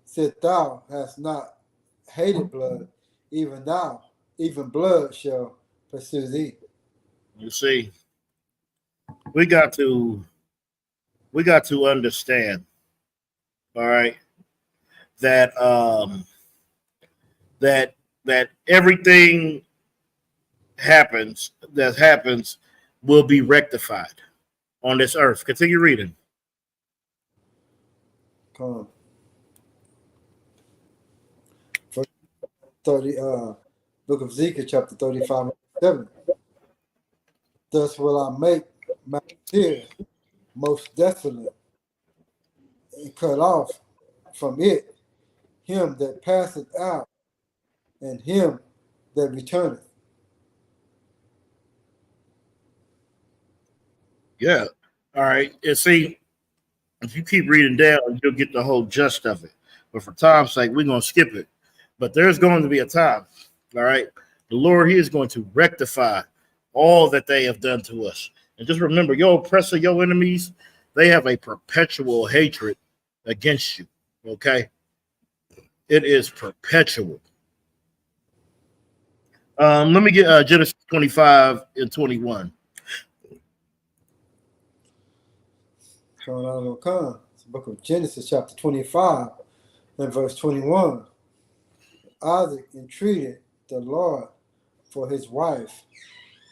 Since thou hast not hated blood, even thou, even blood shall pursue thee. You see, we got to understand, all right, that that everything happens will be rectified on this earth. Continue reading. Come. 30, book of Ezekiel chapter 35 and 7. Thus will I make my tear most desolate, and cut off from it him that passeth out, and him that returneth. Yeah. All right. And see, if you keep reading down, you'll get the whole gist of it. But for time's sake, we're going to skip it. But there's going to be a time, all right? The Lord, He is going to rectify all that they have done to us. And just remember, your oppressor, your enemies, they have a perpetual hatred against you, okay? It is perpetual. Let me get Genesis 25 and 21. It's the book of Genesis chapter 25 and verse 21. Isaac entreated the Lord for his wife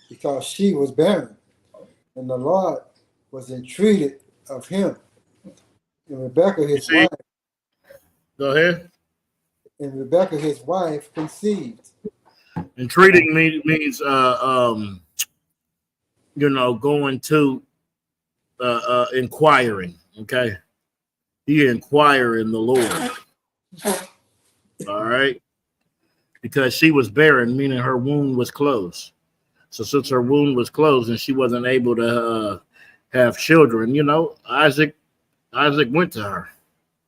because she was barren, and the Lord was entreated of him. And Rebekah his wife. Go ahead. And Rebekah his wife conceived. Entreating means going to inquiring. Okay, he inquire in the Lord. All right, because she was barren, meaning her womb was closed. So since her womb was closed and she wasn't able to have children, Isaac went to her.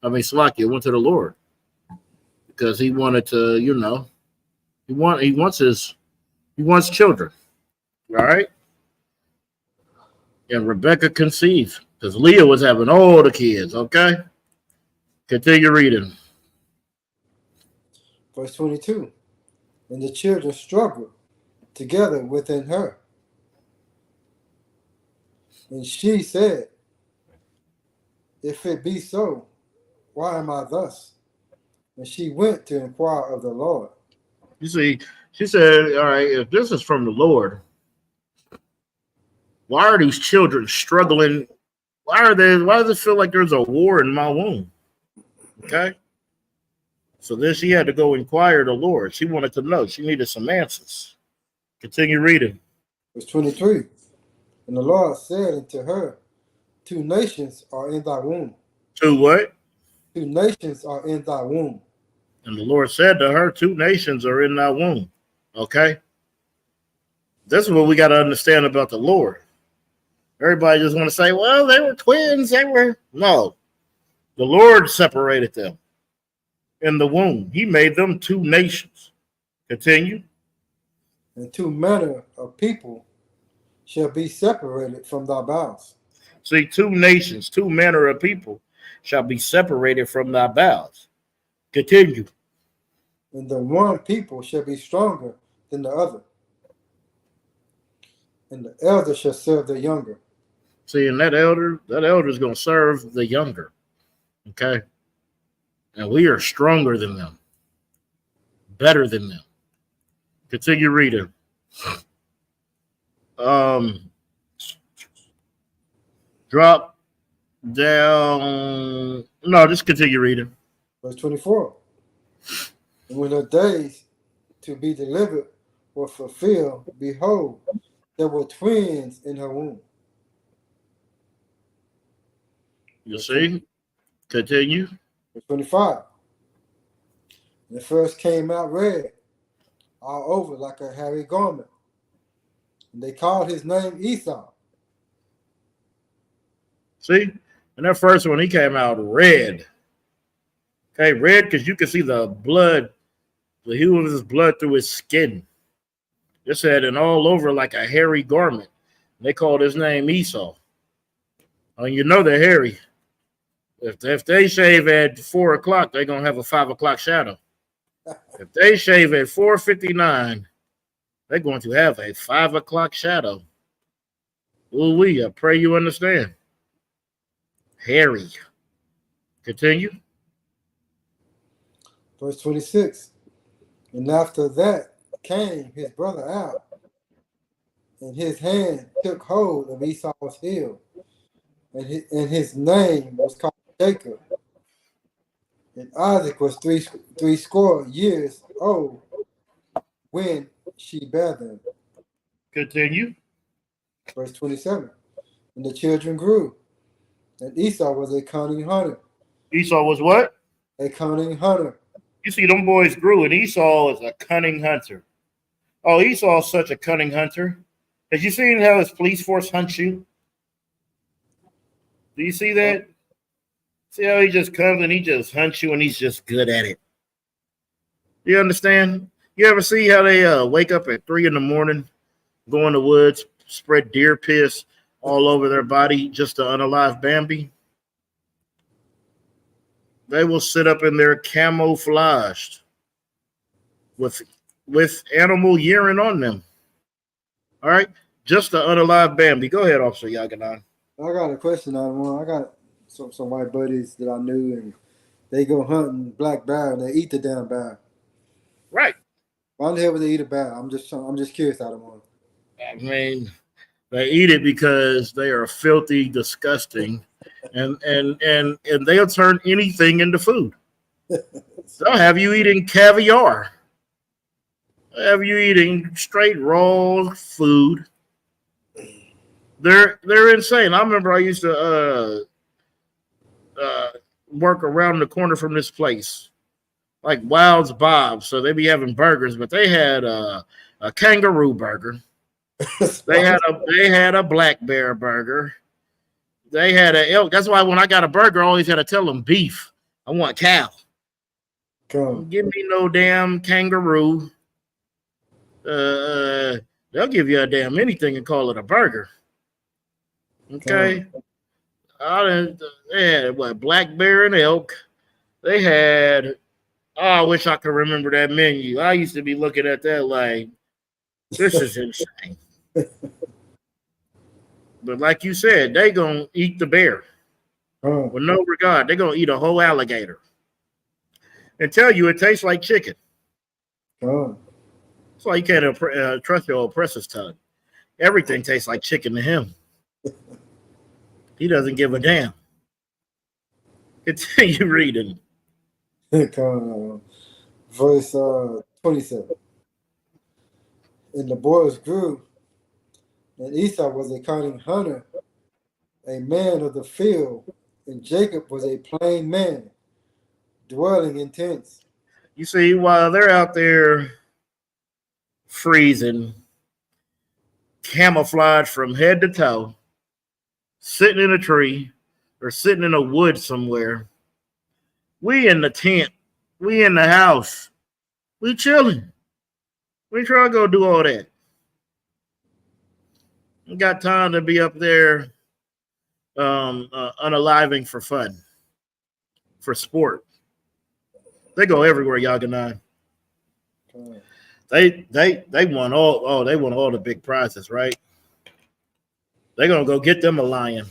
I mean, Slakia went to the Lord because he wanted to, he wants children. All right. And Rebecca conceived because Leah was having all the kids. Okay. Continue reading. Verse 22. And the children struggled together within her. And she said, if it be so, why am I thus? And she went to inquire of the Lord. You see, she said, all right, if this is from the Lord, why are these children struggling? Why does it feel like there's a war in my womb? Okay. So then she had to go inquire the Lord. She wanted to know. She needed some answers. Continue reading. Verse 23. And the Lord said unto her, 2 nations are in thy womb. 2 what? 2 nations are in thy womb. And the Lord said to her, 2 nations are in thy womb. Okay? This is what we got to understand about the Lord. Everybody just want to say, well, they were twins. No. The Lord separated them in the womb. He made them 2 nations. Continue. And 2 manner of people shall be separated from thy bowels. See, 2 nations, 2 manner of people shall be separated from thy bowels. Continue. And the one people shall be stronger than the other. And the elder shall serve the younger. See, and that elder is going to serve the younger. Okay? And we are stronger than them. Better than them. Continue reading. Drop down. No, just continue reading. Verse 24. And when the days to be delivered were fulfilled, behold, there were twins in her womb. You see? Continue. Verse 25. And the first came out red, all over like a hairy garment. And they called his name Esau. See? And that first one, he came out red. Okay, red because you could see the blood, the hue of his blood through his skin. It said, and all over like a hairy garment. They called his name Esau. And you know they're hairy. If they shave at 4 o'clock, they're going to have a 5 o'clock shadow. If they shave at 4:59, they're going to have a 5 o'clock shadow. Ooh, I pray you understand. Hairy. Continue. Verse 26. And after that came his brother out, and his hand took hold of Esau's heel, and his name was called Jacob. And Isaac was three score years old when she bare them. Continue. Verse 27. And the children grew, and Esau was a cunning hunter. Esau was what? A cunning hunter. You see, them boys grew, and Esau is a cunning hunter. Oh, Esau is such a cunning hunter. Have you seen how his police force hunts you? Do you see that? See how he just comes and he just hunts you, and he's just good at it. You understand? You ever see how they wake up at 3 a.m, go in the woods, spread deer piss all over their body just to unalive Bambi? They will sit up in there camouflaged with animal urine on them. All right? Just to unalive Bambi. Go ahead, Officer Yaganan. I got a question on one. I got some white buddies that I knew, and they go hunting black bear and they eat the damn bear. Right. Why the hell would they eat a bear? I'm just curious out of one. I mean, they eat it because they are filthy, disgusting, and they'll turn anything into food. They'll have you eating caviar. They'll have you eating straight raw food. They're insane. I remember I used to work around the corner from this place, like Wild's Bob's. So they be having burgers, but they had a kangaroo burger. They had a black bear burger. They had an elk. That's why when I got a burger, I always had to tell them beef. I want cow. Come. Give me no damn kangaroo. They'll give you a damn anything and call it a burger. Okay. They had what, black bear and elk. They had, I wish I could remember that menu. I used to be looking at that like, this is insane. But like you said, they gonna eat the bear with no regard. They're gonna eat a whole alligator and tell you it tastes like chicken. That's why you can't trust your oppressor's tongue. Everything tastes like chicken to him. He doesn't give a damn. Continue reading. Verse 27. And the boys grew, and Esau was a cunning hunter, a man of the field, and Jacob was a plain man, dwelling in tents. You see, while they're out there freezing, camouflaged from head to toe, sitting in a tree or sitting in a wood somewhere, we in the tent, we in the house, we chilling. We try to go do all that. We got time to be up there unaliving for fun, for sport. They go everywhere, Yaganan. They won they won all the big prizes, right? They're gonna go get them a lion.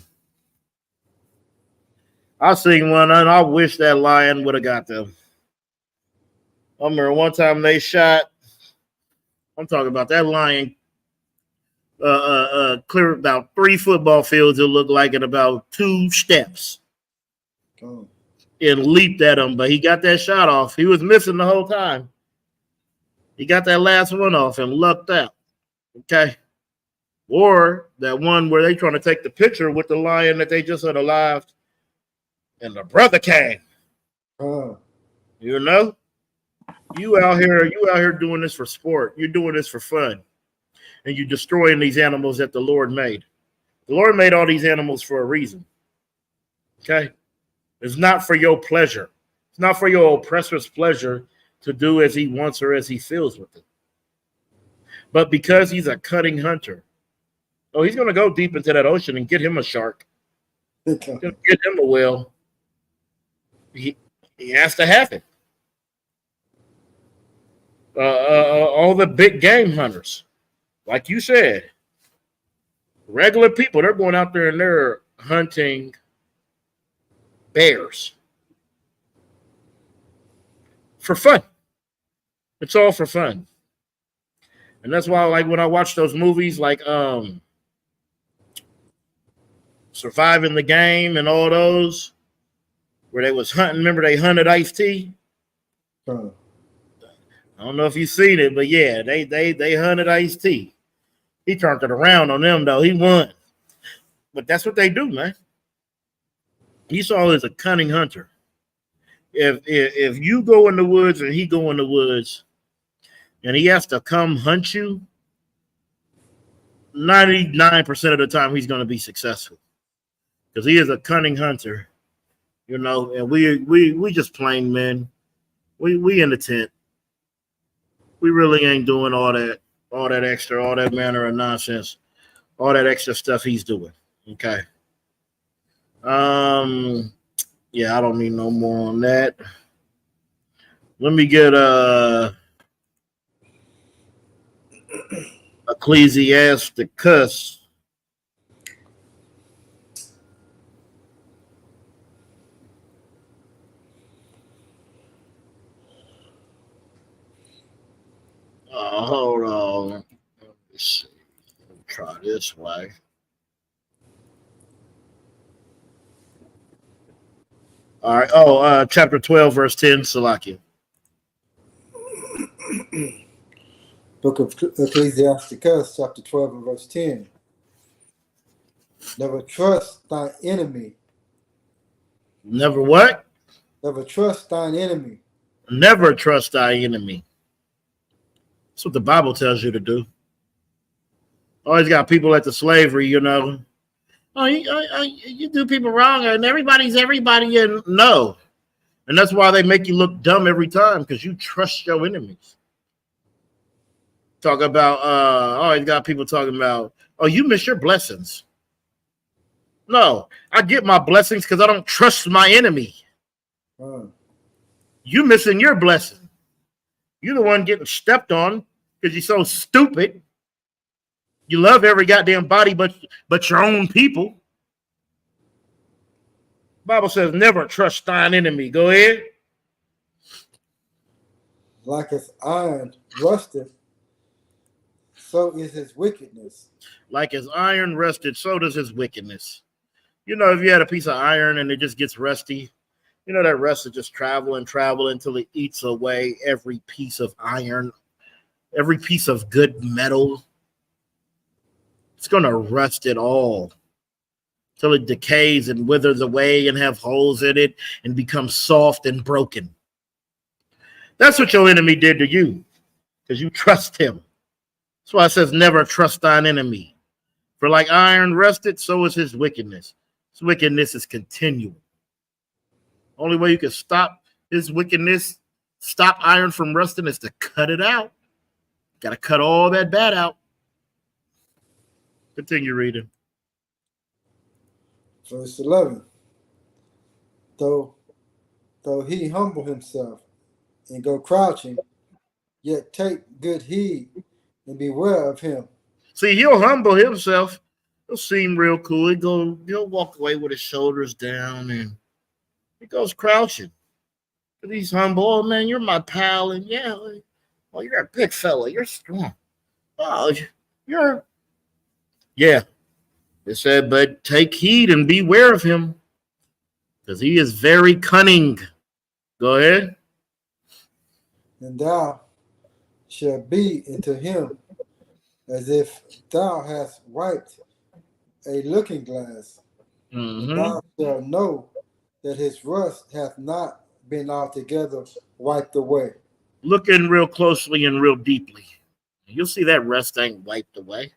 I seen one and I wish that lion would have got them. I remember one time they shot, I'm talking about that lion clear about 3 football fields, it looked like, in about 2 steps. And leaped at him, but he got that shot off. He was missing the whole time. He got that last one off and lucked out. Okay. Or that one where they trying to take the picture with the lion that they just unalived, and the brother came. You know? You out here doing this for sport. You're doing this for fun. And you're destroying these animals that the Lord made. The Lord made all these animals for a reason. Okay? It's not for your pleasure. It's not for your oppressor's pleasure to do as he wants or as he feels with it. But because he's a cunning hunter, oh, he's going to go deep into that ocean and get him a shark. He's going to get him a whale. He has to have it. All the big game hunters, like you said, regular people, they're going out there and they're hunting bears for fun. It's all for fun. And that's why, like, when I watch those movies like Surviving the Game and all those, where they was hunting, remember they hunted Ice-T? I don't know if you've seen it, but yeah, they hunted Ice-T. He turned it around on them, though. He won. But that's what they do, man. Esau is a cunning hunter. If you go in the woods and he go in the woods and he has to come hunt you, 99% of the time he's going to be successful. Because he is a cunning hunter, you know, and we just plain men. We in the tent. We really ain't doing all that extra, all that manner of nonsense, all that extra stuff he's doing. Okay. Yeah, I don't need no more on that. Let me get Ecclesiasticus. Hold on. Let me see. Let me try this way. All right. Oh, chapter 12, verse 10, Salakia. Book of Ecclesiasticus, chapter 12 and verse 10. Never trust thine enemy. Never what? Never trust thine enemy. Never trust thy enemy. That's what the Bible tells you to do. Always got people at the slavery, you know. Oh, you do people wrong, and everybody's everybody, and no. And that's why they make you look dumb every time, because you trust your enemies. Talk about, always got people talking about, oh, you miss your blessings. No, I get my blessings because I don't trust my enemy. You missing your blessing. You're the one getting stepped on because you're so stupid. You love every goddamn body but your own people. Bible says never trust thine enemy. Go ahead. Like as iron rusted, so is his wickedness. Like as iron rusted, so does his wickedness. You know, if you had a piece of iron and it just gets rusty, you know that rust will just travel until it eats away every piece of iron, every piece of good metal. It's going to rust it all till it decays and withers away and have holes in it and becomes soft and broken. That's what your enemy did to you because you trust him. That's why it says never trust thine enemy. For like iron rusted, so is his wickedness. His wickedness is continual. Only way you can stop his wickedness, stop iron from rusting, is to cut it out. Got to cut all that bad out. Continue reading. Verse 11. Though he humble himself and go crouching, yet take good heed and beware of him. See, he'll humble himself. He'll seem real cool. He'll walk away with his shoulders down and he goes crouching. But he's humble. Oh, man, you're my pal. And yeah, well, you're a big fella. You're strong. Oh, yeah. It said, but take heed and beware of him because he is very cunning. Go ahead. And thou shalt be unto him as if thou hast wiped a looking glass. Mm-hmm. And thou shalt know that his rust hath not been altogether wiped away. Look in real closely and real deeply. You'll see that rust ain't wiped away.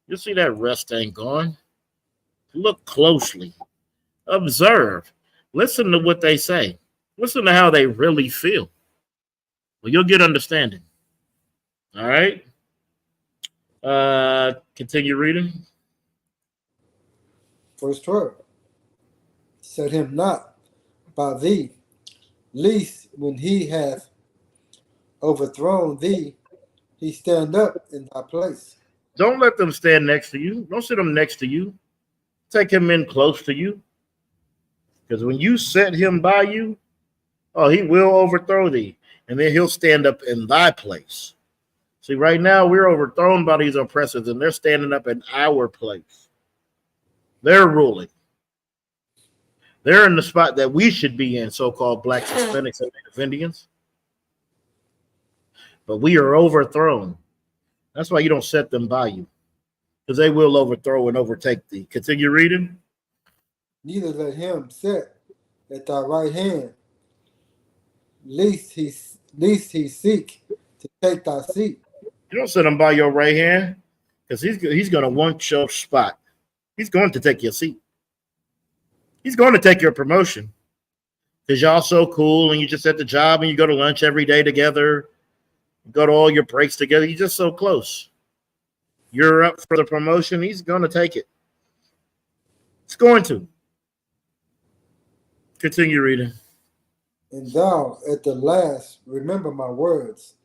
You'll see that rust ain't gone. Look closely. Observe. Listen to what they say. Listen to how they really feel. Well, you'll get understanding. All right. Continue reading. Verse 12. Set him not by thee, lest when he hath overthrown thee, he stand up in thy place. Don't let them stand next to you. Don't sit them next to you. Take him in close to you. Because when you set him by you, oh, he will overthrow thee. And then he'll stand up in thy place. See, right now we're overthrown by these oppressors, and they're standing up in our place. They're ruling. They're in the spot that we should be in, so-called blacks, Hispanics, and Native Indians. But we are overthrown. That's why you don't set them by you, because they will overthrow and overtake thee. Continue reading. Neither let him sit at thy right hand, lest he seek to take thy seat. You don't set him by your right hand, because he's going to want your spot. He's going to take your seat. He's going to take your promotion, because y'all so cool, and you just at the job, and you go to lunch every day together. You go to all your breaks together. You're just so close. You're up for the promotion. He's going to take it. It's going to. Continue reading. And thou at the last remember my words,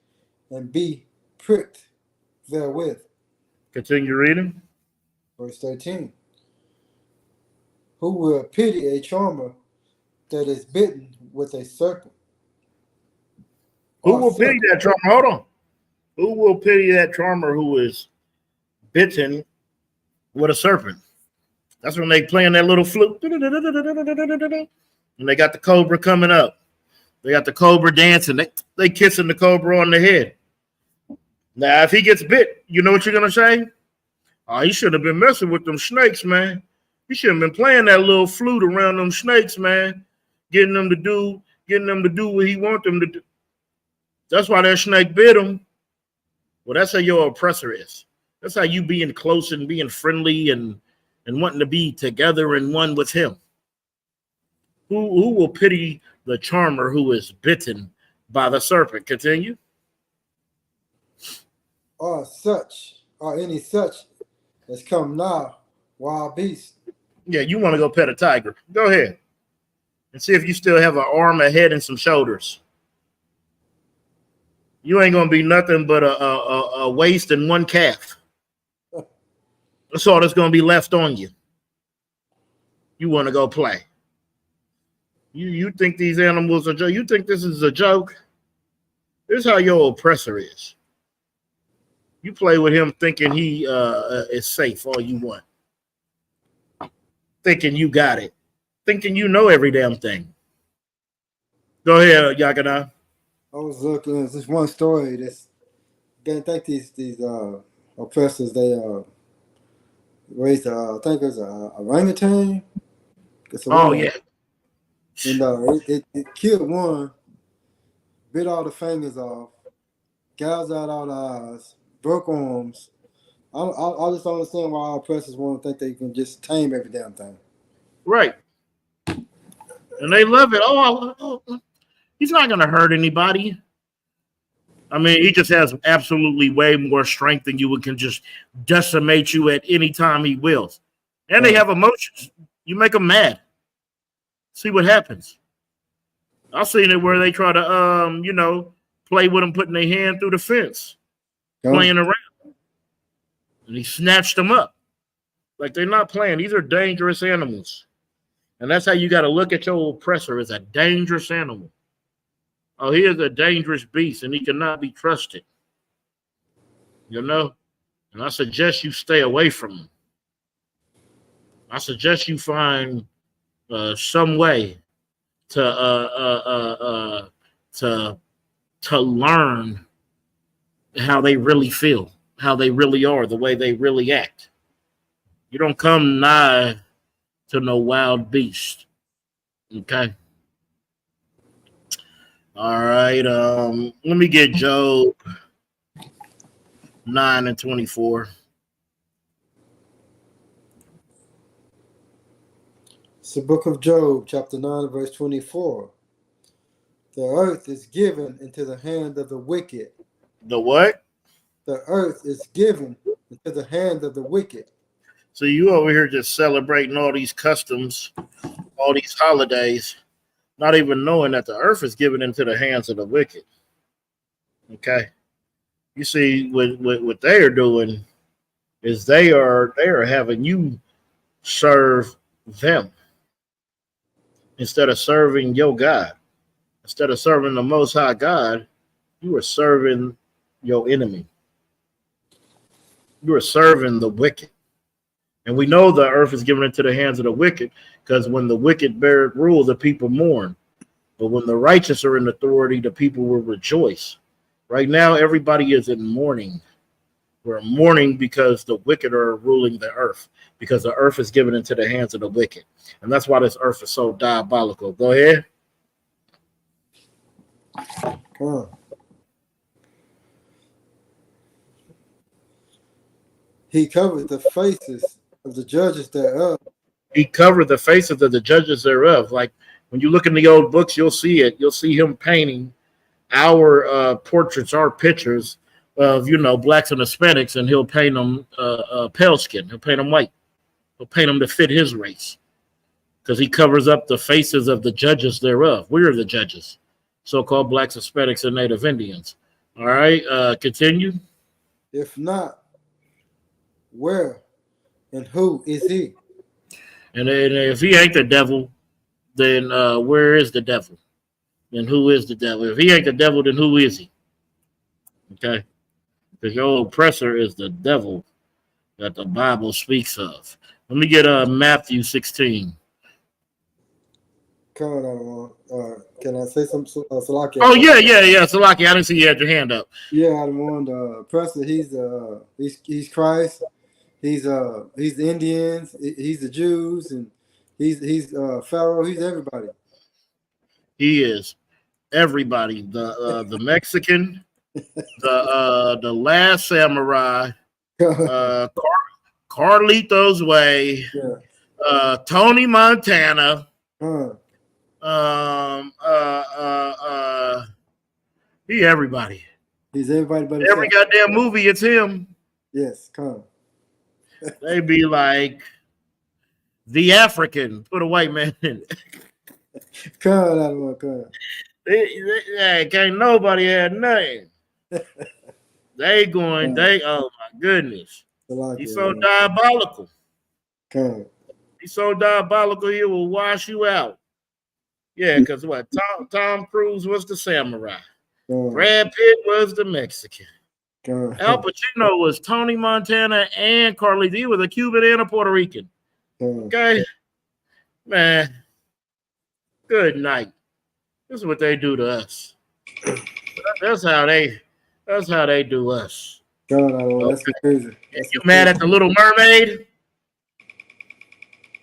and be pricked therewith. Continue reading. Verse 13. Who will pity a charmer that is bitten with a serpent? Who will pity that charmer? Hold on. Who will pity that charmer who is bitten with a serpent? That's when they playing that little flute. And they got the cobra coming up. They got the cobra dancing. They kissing the cobra on the head. Now, if he gets bit, you know what you're going to say? Oh, he should have been messing with them snakes, man. He should have been playing that little flute around them snakes, man. Getting them to do what he wants them to do. That's why that snake bit him. Well, that's how your oppressor is. That's how you being close and being friendly and wanting to be together and one with him. Who will pity the charmer who is bitten by the serpent? Continue. Or any such as come now, wild beast. Yeah, you want to go pet a tiger. Go ahead. And see if you still have an arm, a head, and some shoulders. You ain't going to be nothing but a waist and one calf. That's all that's going to be left on you. You want to go play. You think these animals are joke? You think this is a joke? This is how your oppressor is. You play with him thinking he is safe all you want. Thinking you got it. Thinking you know every damn thing. Go ahead, Yakana. I was looking at this one story that's I think these oppressors they raised I think it was a orangutan. Oh yeah. And it killed one, bit all the fingers off, gouged out all the eyes, broke arms. I just don't understand why our oppressors want to think they can just tame every damn thing. Right. And they love it. Oh, he's not going to hurt anybody. I mean, he just has absolutely way more strength than you and can just decimate you at any time he wills. And they have emotions. You make them mad. See what happens. I've seen it where they try to, play with them, putting their hand through the fence, playing around. And he snatched them up. Like they're not playing. These are dangerous animals. And that's how you got to look at your oppressor as a dangerous animal. Oh, he is a dangerous beast and he cannot be trusted. And I suggest you stay away from him. I suggest you find some way to learn how they really feel, how they really are, the way they really act. You don't come nigh to no wild beast. Okay. All right. Let me get Job 9:24. It's the book of Job, chapter 9, verse 24. The earth is given into the hand of the wicked. The what? The earth is given into the hand of the wicked. So you over here just celebrating all these customs, all these holidays, not even knowing that the earth is given into the hands of the wicked. Okay. You see, what they are doing is they are having you serve them instead of serving your God. Instead of serving the Most High God, you are serving your enemy. You are serving the wicked. And we know the earth is given into the hands of the wicked because when the wicked bear rule, the people mourn. But when the righteous are in authority, the people will rejoice. Right now, everybody is in mourning. We're mourning because the wicked are ruling the earth, because the earth is given into the hands of the wicked. And that's why this earth is so diabolical. Go ahead. Come on. He covered the faces of the judges thereof. He covered the faces of the judges thereof. Like when you look in the old books, you'll see it. You'll see him painting our portraits, our pictures of, blacks and Hispanics, and he'll paint them pale skin. He'll paint them white. He'll paint them to fit his race because he covers up the faces of the judges thereof. We are the judges, so-called blacks, Hispanics, and Native Indians. All right, continue. If not, where and who is he? And if he ain't the devil, then where is the devil? Then who is the devil? If he ain't the devil, then who is he? Okay? Because your oppressor is the devil that the Bible speaks of. Let me get Matthew 16. Come on, can I say some Salaki? Oh, yeah. Salaki, I didn't see you had your hand up. Yeah, I want the oppressor. He's Christ. He's the Indians. He's the Jews, and he's Pharaoh. He's everybody. He is everybody. The Mexican, the last samurai, Carlito's Way, yeah. Tony Montana. He everybody. He's everybody but every goddamn movie. It's him. Yes, come. They be like the African. Put a white man in it. Come. Can't nobody have nothing. They going. Oh my goodness. He's so diabolical. He's so diabolical. He will wash you out. Yeah, because what? Tom Cruise was the samurai. Brad Pitt was the Mexican. Al Pacino was Tony Montana and Carlito. He was a Cuban and a Puerto Rican. Okay, man. Good night. This is what they do to us. That's how they do us. That's crazy. You mad at the Little Mermaid?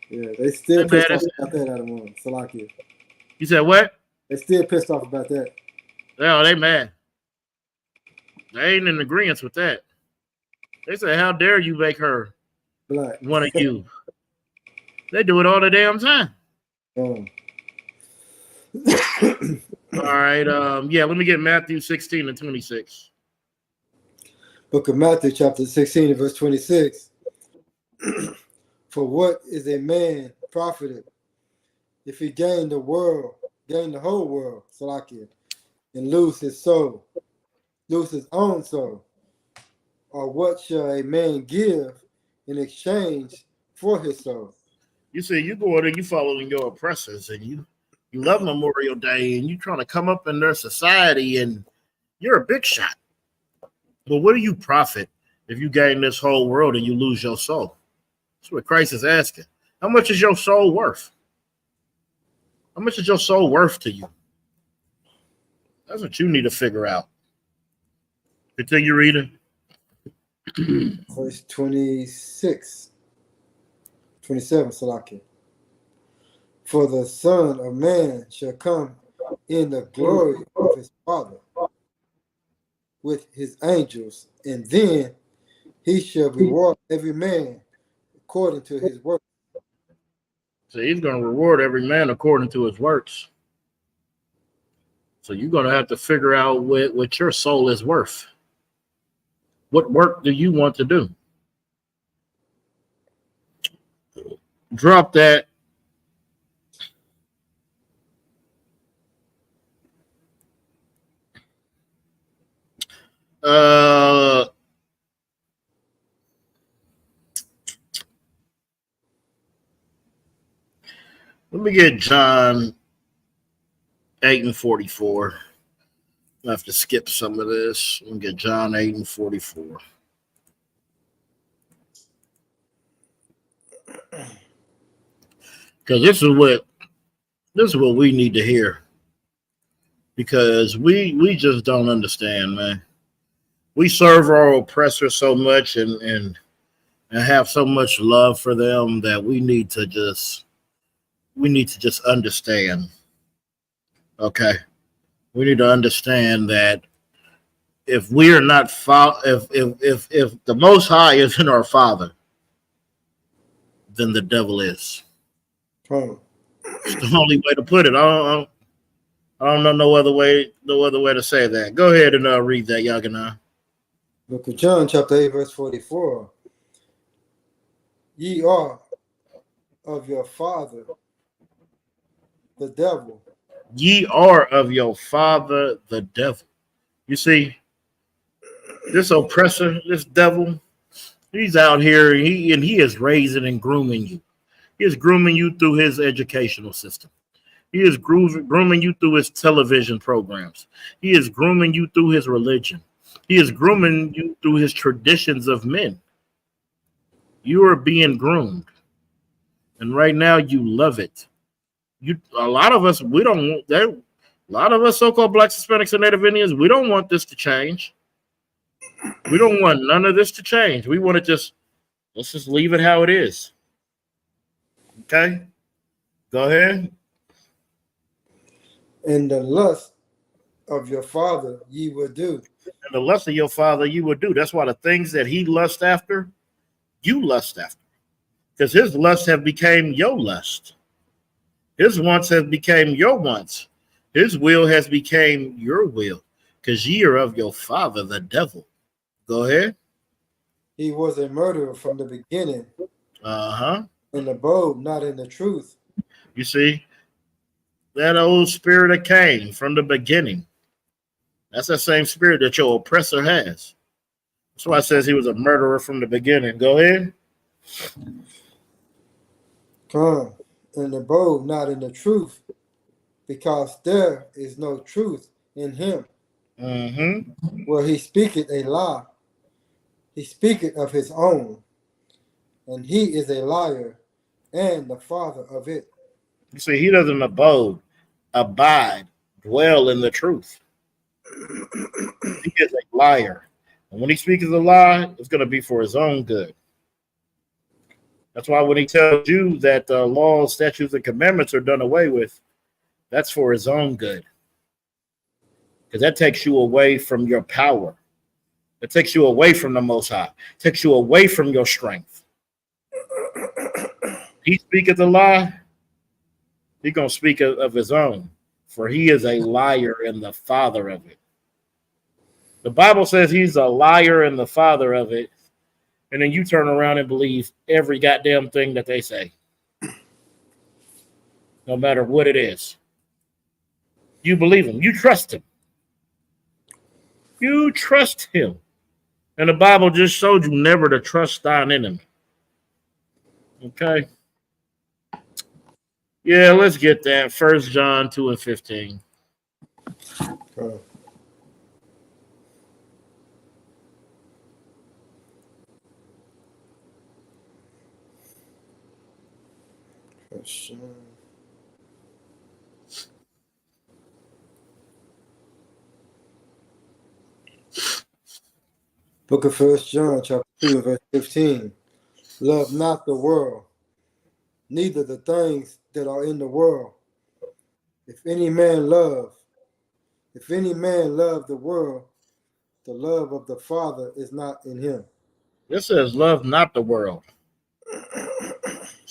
Yeah, they still pissed off about that. I don't want Salakia. You said what? They still pissed off about that. No, they mad. They ain't in agreement with that. They say, how dare you make her black, one of you? They do it all the damn time. Oh. All right. Let me get Matthew 16 and 26. Book of Matthew, chapter 16, and verse 26. For what is a man profited if he gain the whole world, Salakia, and lose his soul, lose his own soul? Or what shall a man give in exchange for his soul? You see, you go in and you following your oppressors, and you love Memorial Day, and you trying to come up in their society, and you're a big shot. But what do you profit if you gain this whole world and you lose your soul? That's what Christ is asking. How much is your soul worth? How much is your soul worth to you? That's what you need to figure out. Continue reading. Verse 26. 27, Salakia. For the Son of Man shall come in the glory of his Father with his angels, and then he shall reward every man according to his work. So he's going to reward every man according to his works. So you're going to have to figure out what your soul is worth. What work do you want to do? Drop that. Let me get John 8:44. I have to skip some of this. Let me get John 8:44. Because this is what we need to hear. Because we just don't understand, man. We serve our oppressor so much and have so much love for them that we need to just understand. Okay. We need to understand that if we are not if the Most High isn't our Father, then the devil is. It's the only way to put it. I don't know no other way to say that. Go ahead and read that, Yaganah. Book of John, chapter 8, verse 44. Ye are of your father, the devil. Ye are of your father, the devil. You see, this oppressor, this devil, he's out here, he is raising and grooming you. He is grooming you through his educational system. He is grooming you through his television programs. He is grooming you through his religion. He is grooming you through his traditions of men. You are being groomed. And right now you love it. A lot of us so-called Blacks, Hispanics, and Native Indians, we don't want this to change. We don't want none of this to change. We want to let's just leave it how it is. Okay? Go ahead. And the lust of your father ye will do. And the lust of your father you will do. That's why the things that he lusts after, you lust after. Because his lust have become your lust. His wants have become your wants. His will has become your will. Because ye are of your father, the devil. Go ahead. He was a murderer from the beginning. Uh-huh. And abode not in the truth. You see, that old spirit that came from the beginning. That's the same spirit that your oppressor has. That's why it says he was a murderer from the beginning. Go ahead. Come and abode not in the truth, because there is no truth in him. Mm-hmm. Well, he speaketh a lie. He speaketh of his own, and he is a liar and the father of it. You see, he doesn't abide, dwell in the truth. He is a liar. And when he speaks a lie, it's going to be for his own good. That's why when he tells you that the laws, statutes, and commandments are done away with, that's for his own good. Because that takes you away from your power. It takes you away from the Most High. It takes you away from your strength. He speaketh a lie, he's going to speak of his own. For he is a liar and the father of it. The Bible says he's a liar and the father of it. And then you turn around and believe every goddamn thing that they say. No matter what it is. You believe him. You trust him. You trust him. And the Bible just showed you never to trust thine enemy. Okay? Yeah, let's get that. 1 John 2:15. Book of 1 John, chapter 2, verse 15. Love not the world, neither the things that are in the world. If any man love the world, the love of the Father is not in him. This says love not the world.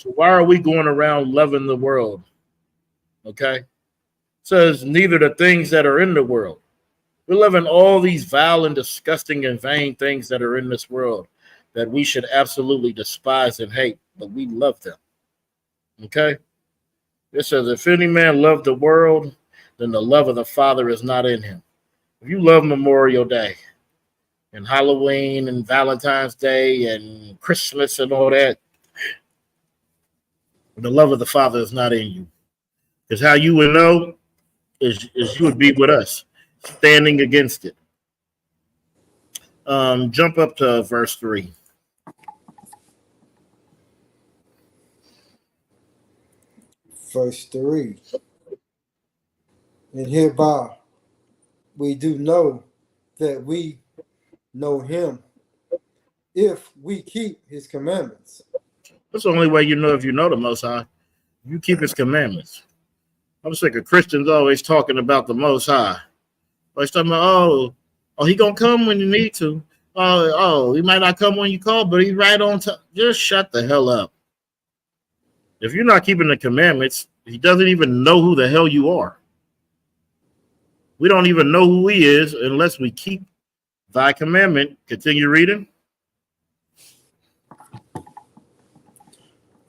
So why are we going around loving the world? Okay. It says neither the things that are in the world. We're loving all these vile and disgusting and vain things that are in this world that we should absolutely despise and hate, but we love them. Okay. It says, if any man love the world, then the love of the Father is not in him. If you love Memorial Day and Halloween and Valentine's Day and Christmas and all that, the love of the Father is not in you. Because how you would know is you would be with us, standing against it. Jump up to verse 3. Verse 3. And hereby we do know that we know him if we keep his commandments. That's the only way you know if you know the Most High. You keep his commandments. I'm sick of Christians always talking about the Most High. Always talking about, he gonna come when you need to. He might not come when you call, but he's right on time. Just shut the hell up. If you're not keeping the commandments, he doesn't even know who the hell you are. We don't even know who he is unless we keep thy commandment. Continue reading.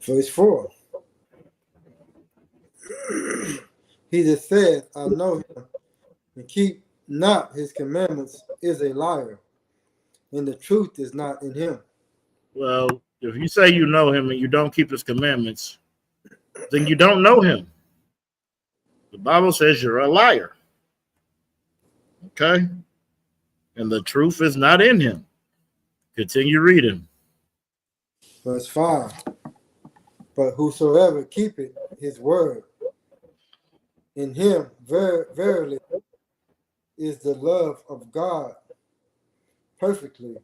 Verse 4. He that said, I know him, and keep not his commandments is a liar, and the truth is not in him. Well, if you say you know him and you don't keep his commandments, then you don't know him. The Bible says you're a liar. Okay? And the truth is not in him. Continue reading. Verse 5. But whosoever keepeth his word, in him verily is the love of God perfectly.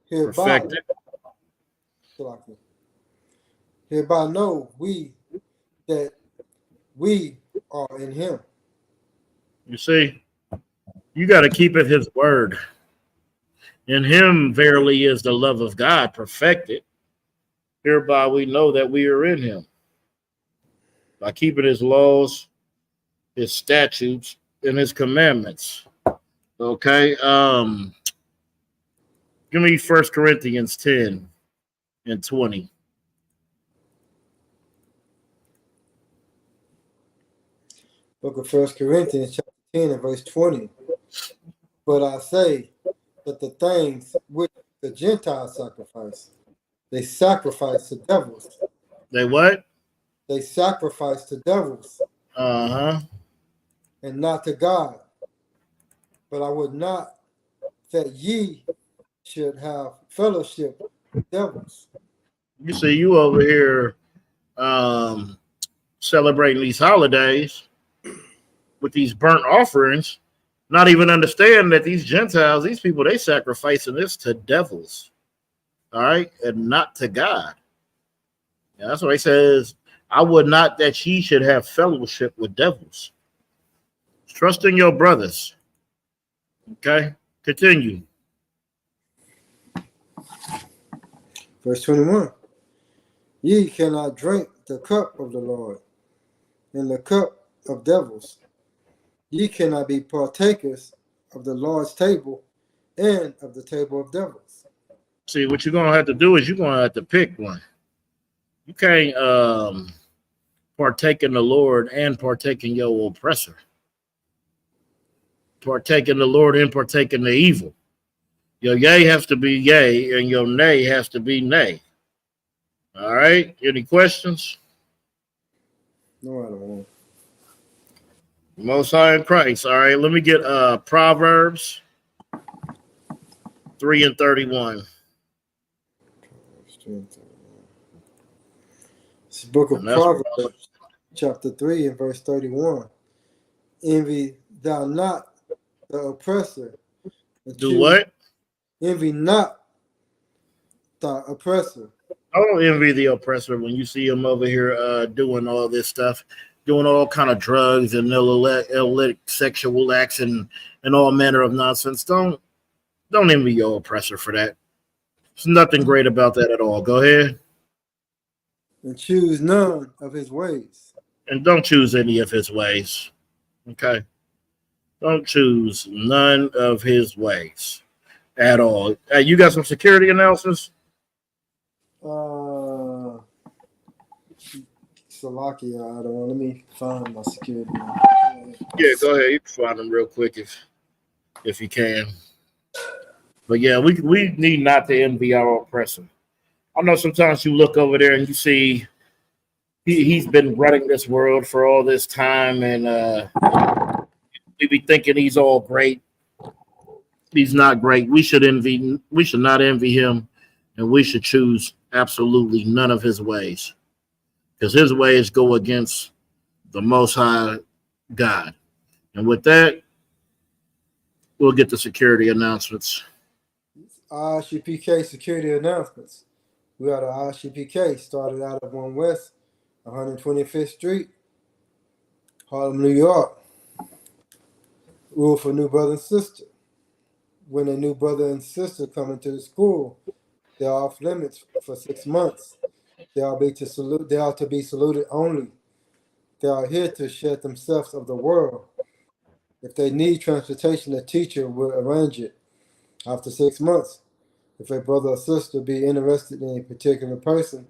Hereby know we that we are in him. You see, you got to keep it his word. In him verily is the love of God perfected. Hereby we know that we are in him. By keeping his laws, his statutes, and his commandments. Okay. Give me 1 Corinthians 10 and 20. Book of 1 Corinthians chapter 10 and verse 20. But I say that the things which the Gentiles sacrifice, they sacrifice to devils. They what? They sacrifice to devils. Uh-huh. And not to God. But I would not that ye should have fellowship with devils. You see, you over here celebrating these holidays with these burnt offerings, not even understand that these Gentiles, these people, they sacrificing this to devils. All right, and not to God. And that's why he says, I would not that ye should have fellowship with devils. Trust in your brothers. Okay, continue. Verse 21. Ye cannot drink the cup of the Lord and the cup of devils. Ye cannot be partakers of the Lord's table and of the table of devils. See, what you're going to have to do is you're going to have to pick one. You can't partake in the Lord and partake in your oppressor. Partake in the Lord and partake in the evil. Your yea has to be yea and your nay has to be nay. All right. Any questions? No, I don't want. Most High in Christ. All right. Let me get Proverbs 3 and 31. This book of Proverbs, chapter 3 and verse 31. Envy thou not the oppressor. Do what? Envy not the oppressor. Don't envy the oppressor when you see him over here doing all this stuff, doing all kind of drugs and illicit sexual acts and all manner of nonsense. Don't envy your oppressor for that. There's nothing great about that at all. Go ahead. and choose none of his ways. And don't choose any of his ways. Okay? Don't choose none of his ways at all. You got some security announcements? Slovakia, I don't know. Let me find my security. Yeah, go ahead. You can find them real quick if you can. But yeah, we need not to envy our oppressor. I know sometimes you look over there and you see he's been running this world for all this time, and we be thinking he's all great. He's not great. We should not envy him, and we should choose absolutely none of his ways, because his ways go against the Most High God. And with that, we'll get the security announcements. ISUPK security announcements. We are the ISUPK, started out of 1 West, 125th Street, Harlem, New York. Rule for new brother and sister. When a new brother and sister come into the school, they are off limits for 6 months. They are to be saluted only. They are here to shed themselves of the world. If they need transportation, a teacher will arrange it. After 6 months, if a brother or sister be interested in a particular person,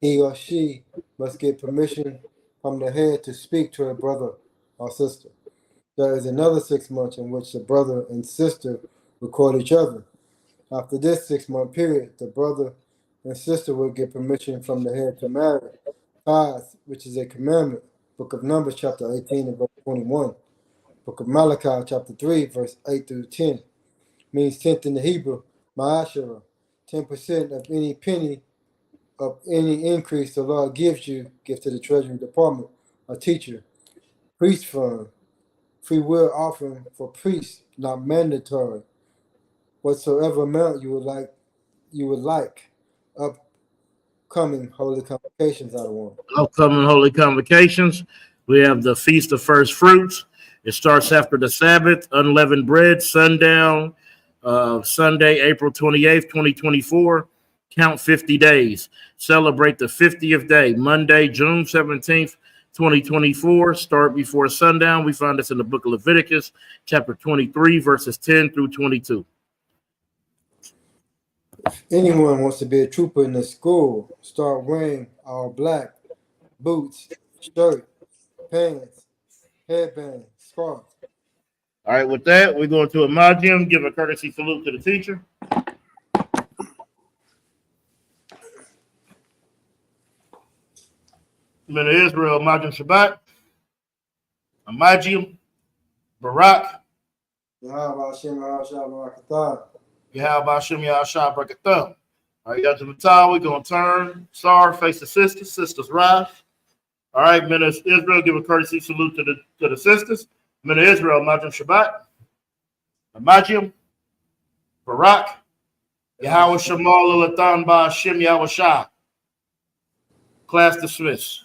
he or she must get permission from the head to speak to a brother or sister. There is another 6 months in which the brother and sister record each other. After this 6-month period, the brother and sister will get permission from the head to marry. Tithes, which is a commandment. Book of Numbers, chapter 18 and verse 21. Book of Malachi, chapter 3, verse 8 through 10. Means tenth in the Hebrew, ma'ashara. 10% of any penny of any increase the Lord gives you, give to the Treasury Department, a teacher. Priest fund, free will offering for priests, not mandatory. Whatsoever amount you would like. Upcoming holy convocations out of one. Upcoming holy convocations. We have the Feast of First Fruits. It starts after the Sabbath, unleavened bread, sundown, Sunday, April 28th, 2024. Count 50 days. Celebrate the 50th day, Monday, June 17th, 2024. Start before sundown. We find this in the book of Leviticus, chapter 23, verses 10 through 22. If anyone wants to be a trooper in the school, start wearing all black, boots, shirt, pants, headband, scarf. All right, with that, we're going to Imagim. Give a courtesy salute to the teacher. Men of Israel, Imagim Shabbat. Imagim, Barak. Yahweh Hashem Yahshua Barakatah. Yahweh Hashem Yahshua Barakatah. All right, y'all to the top. We're going to turn. Sar, face the sisters. Sisters rise. All right, men of Israel, give a courtesy salute to the sisters. Men of Israel, Imagim Shabbat. Imagim, Barak. Yahweh Shemal Latan Ba Hashem Yahweh Shah. Class dismissed.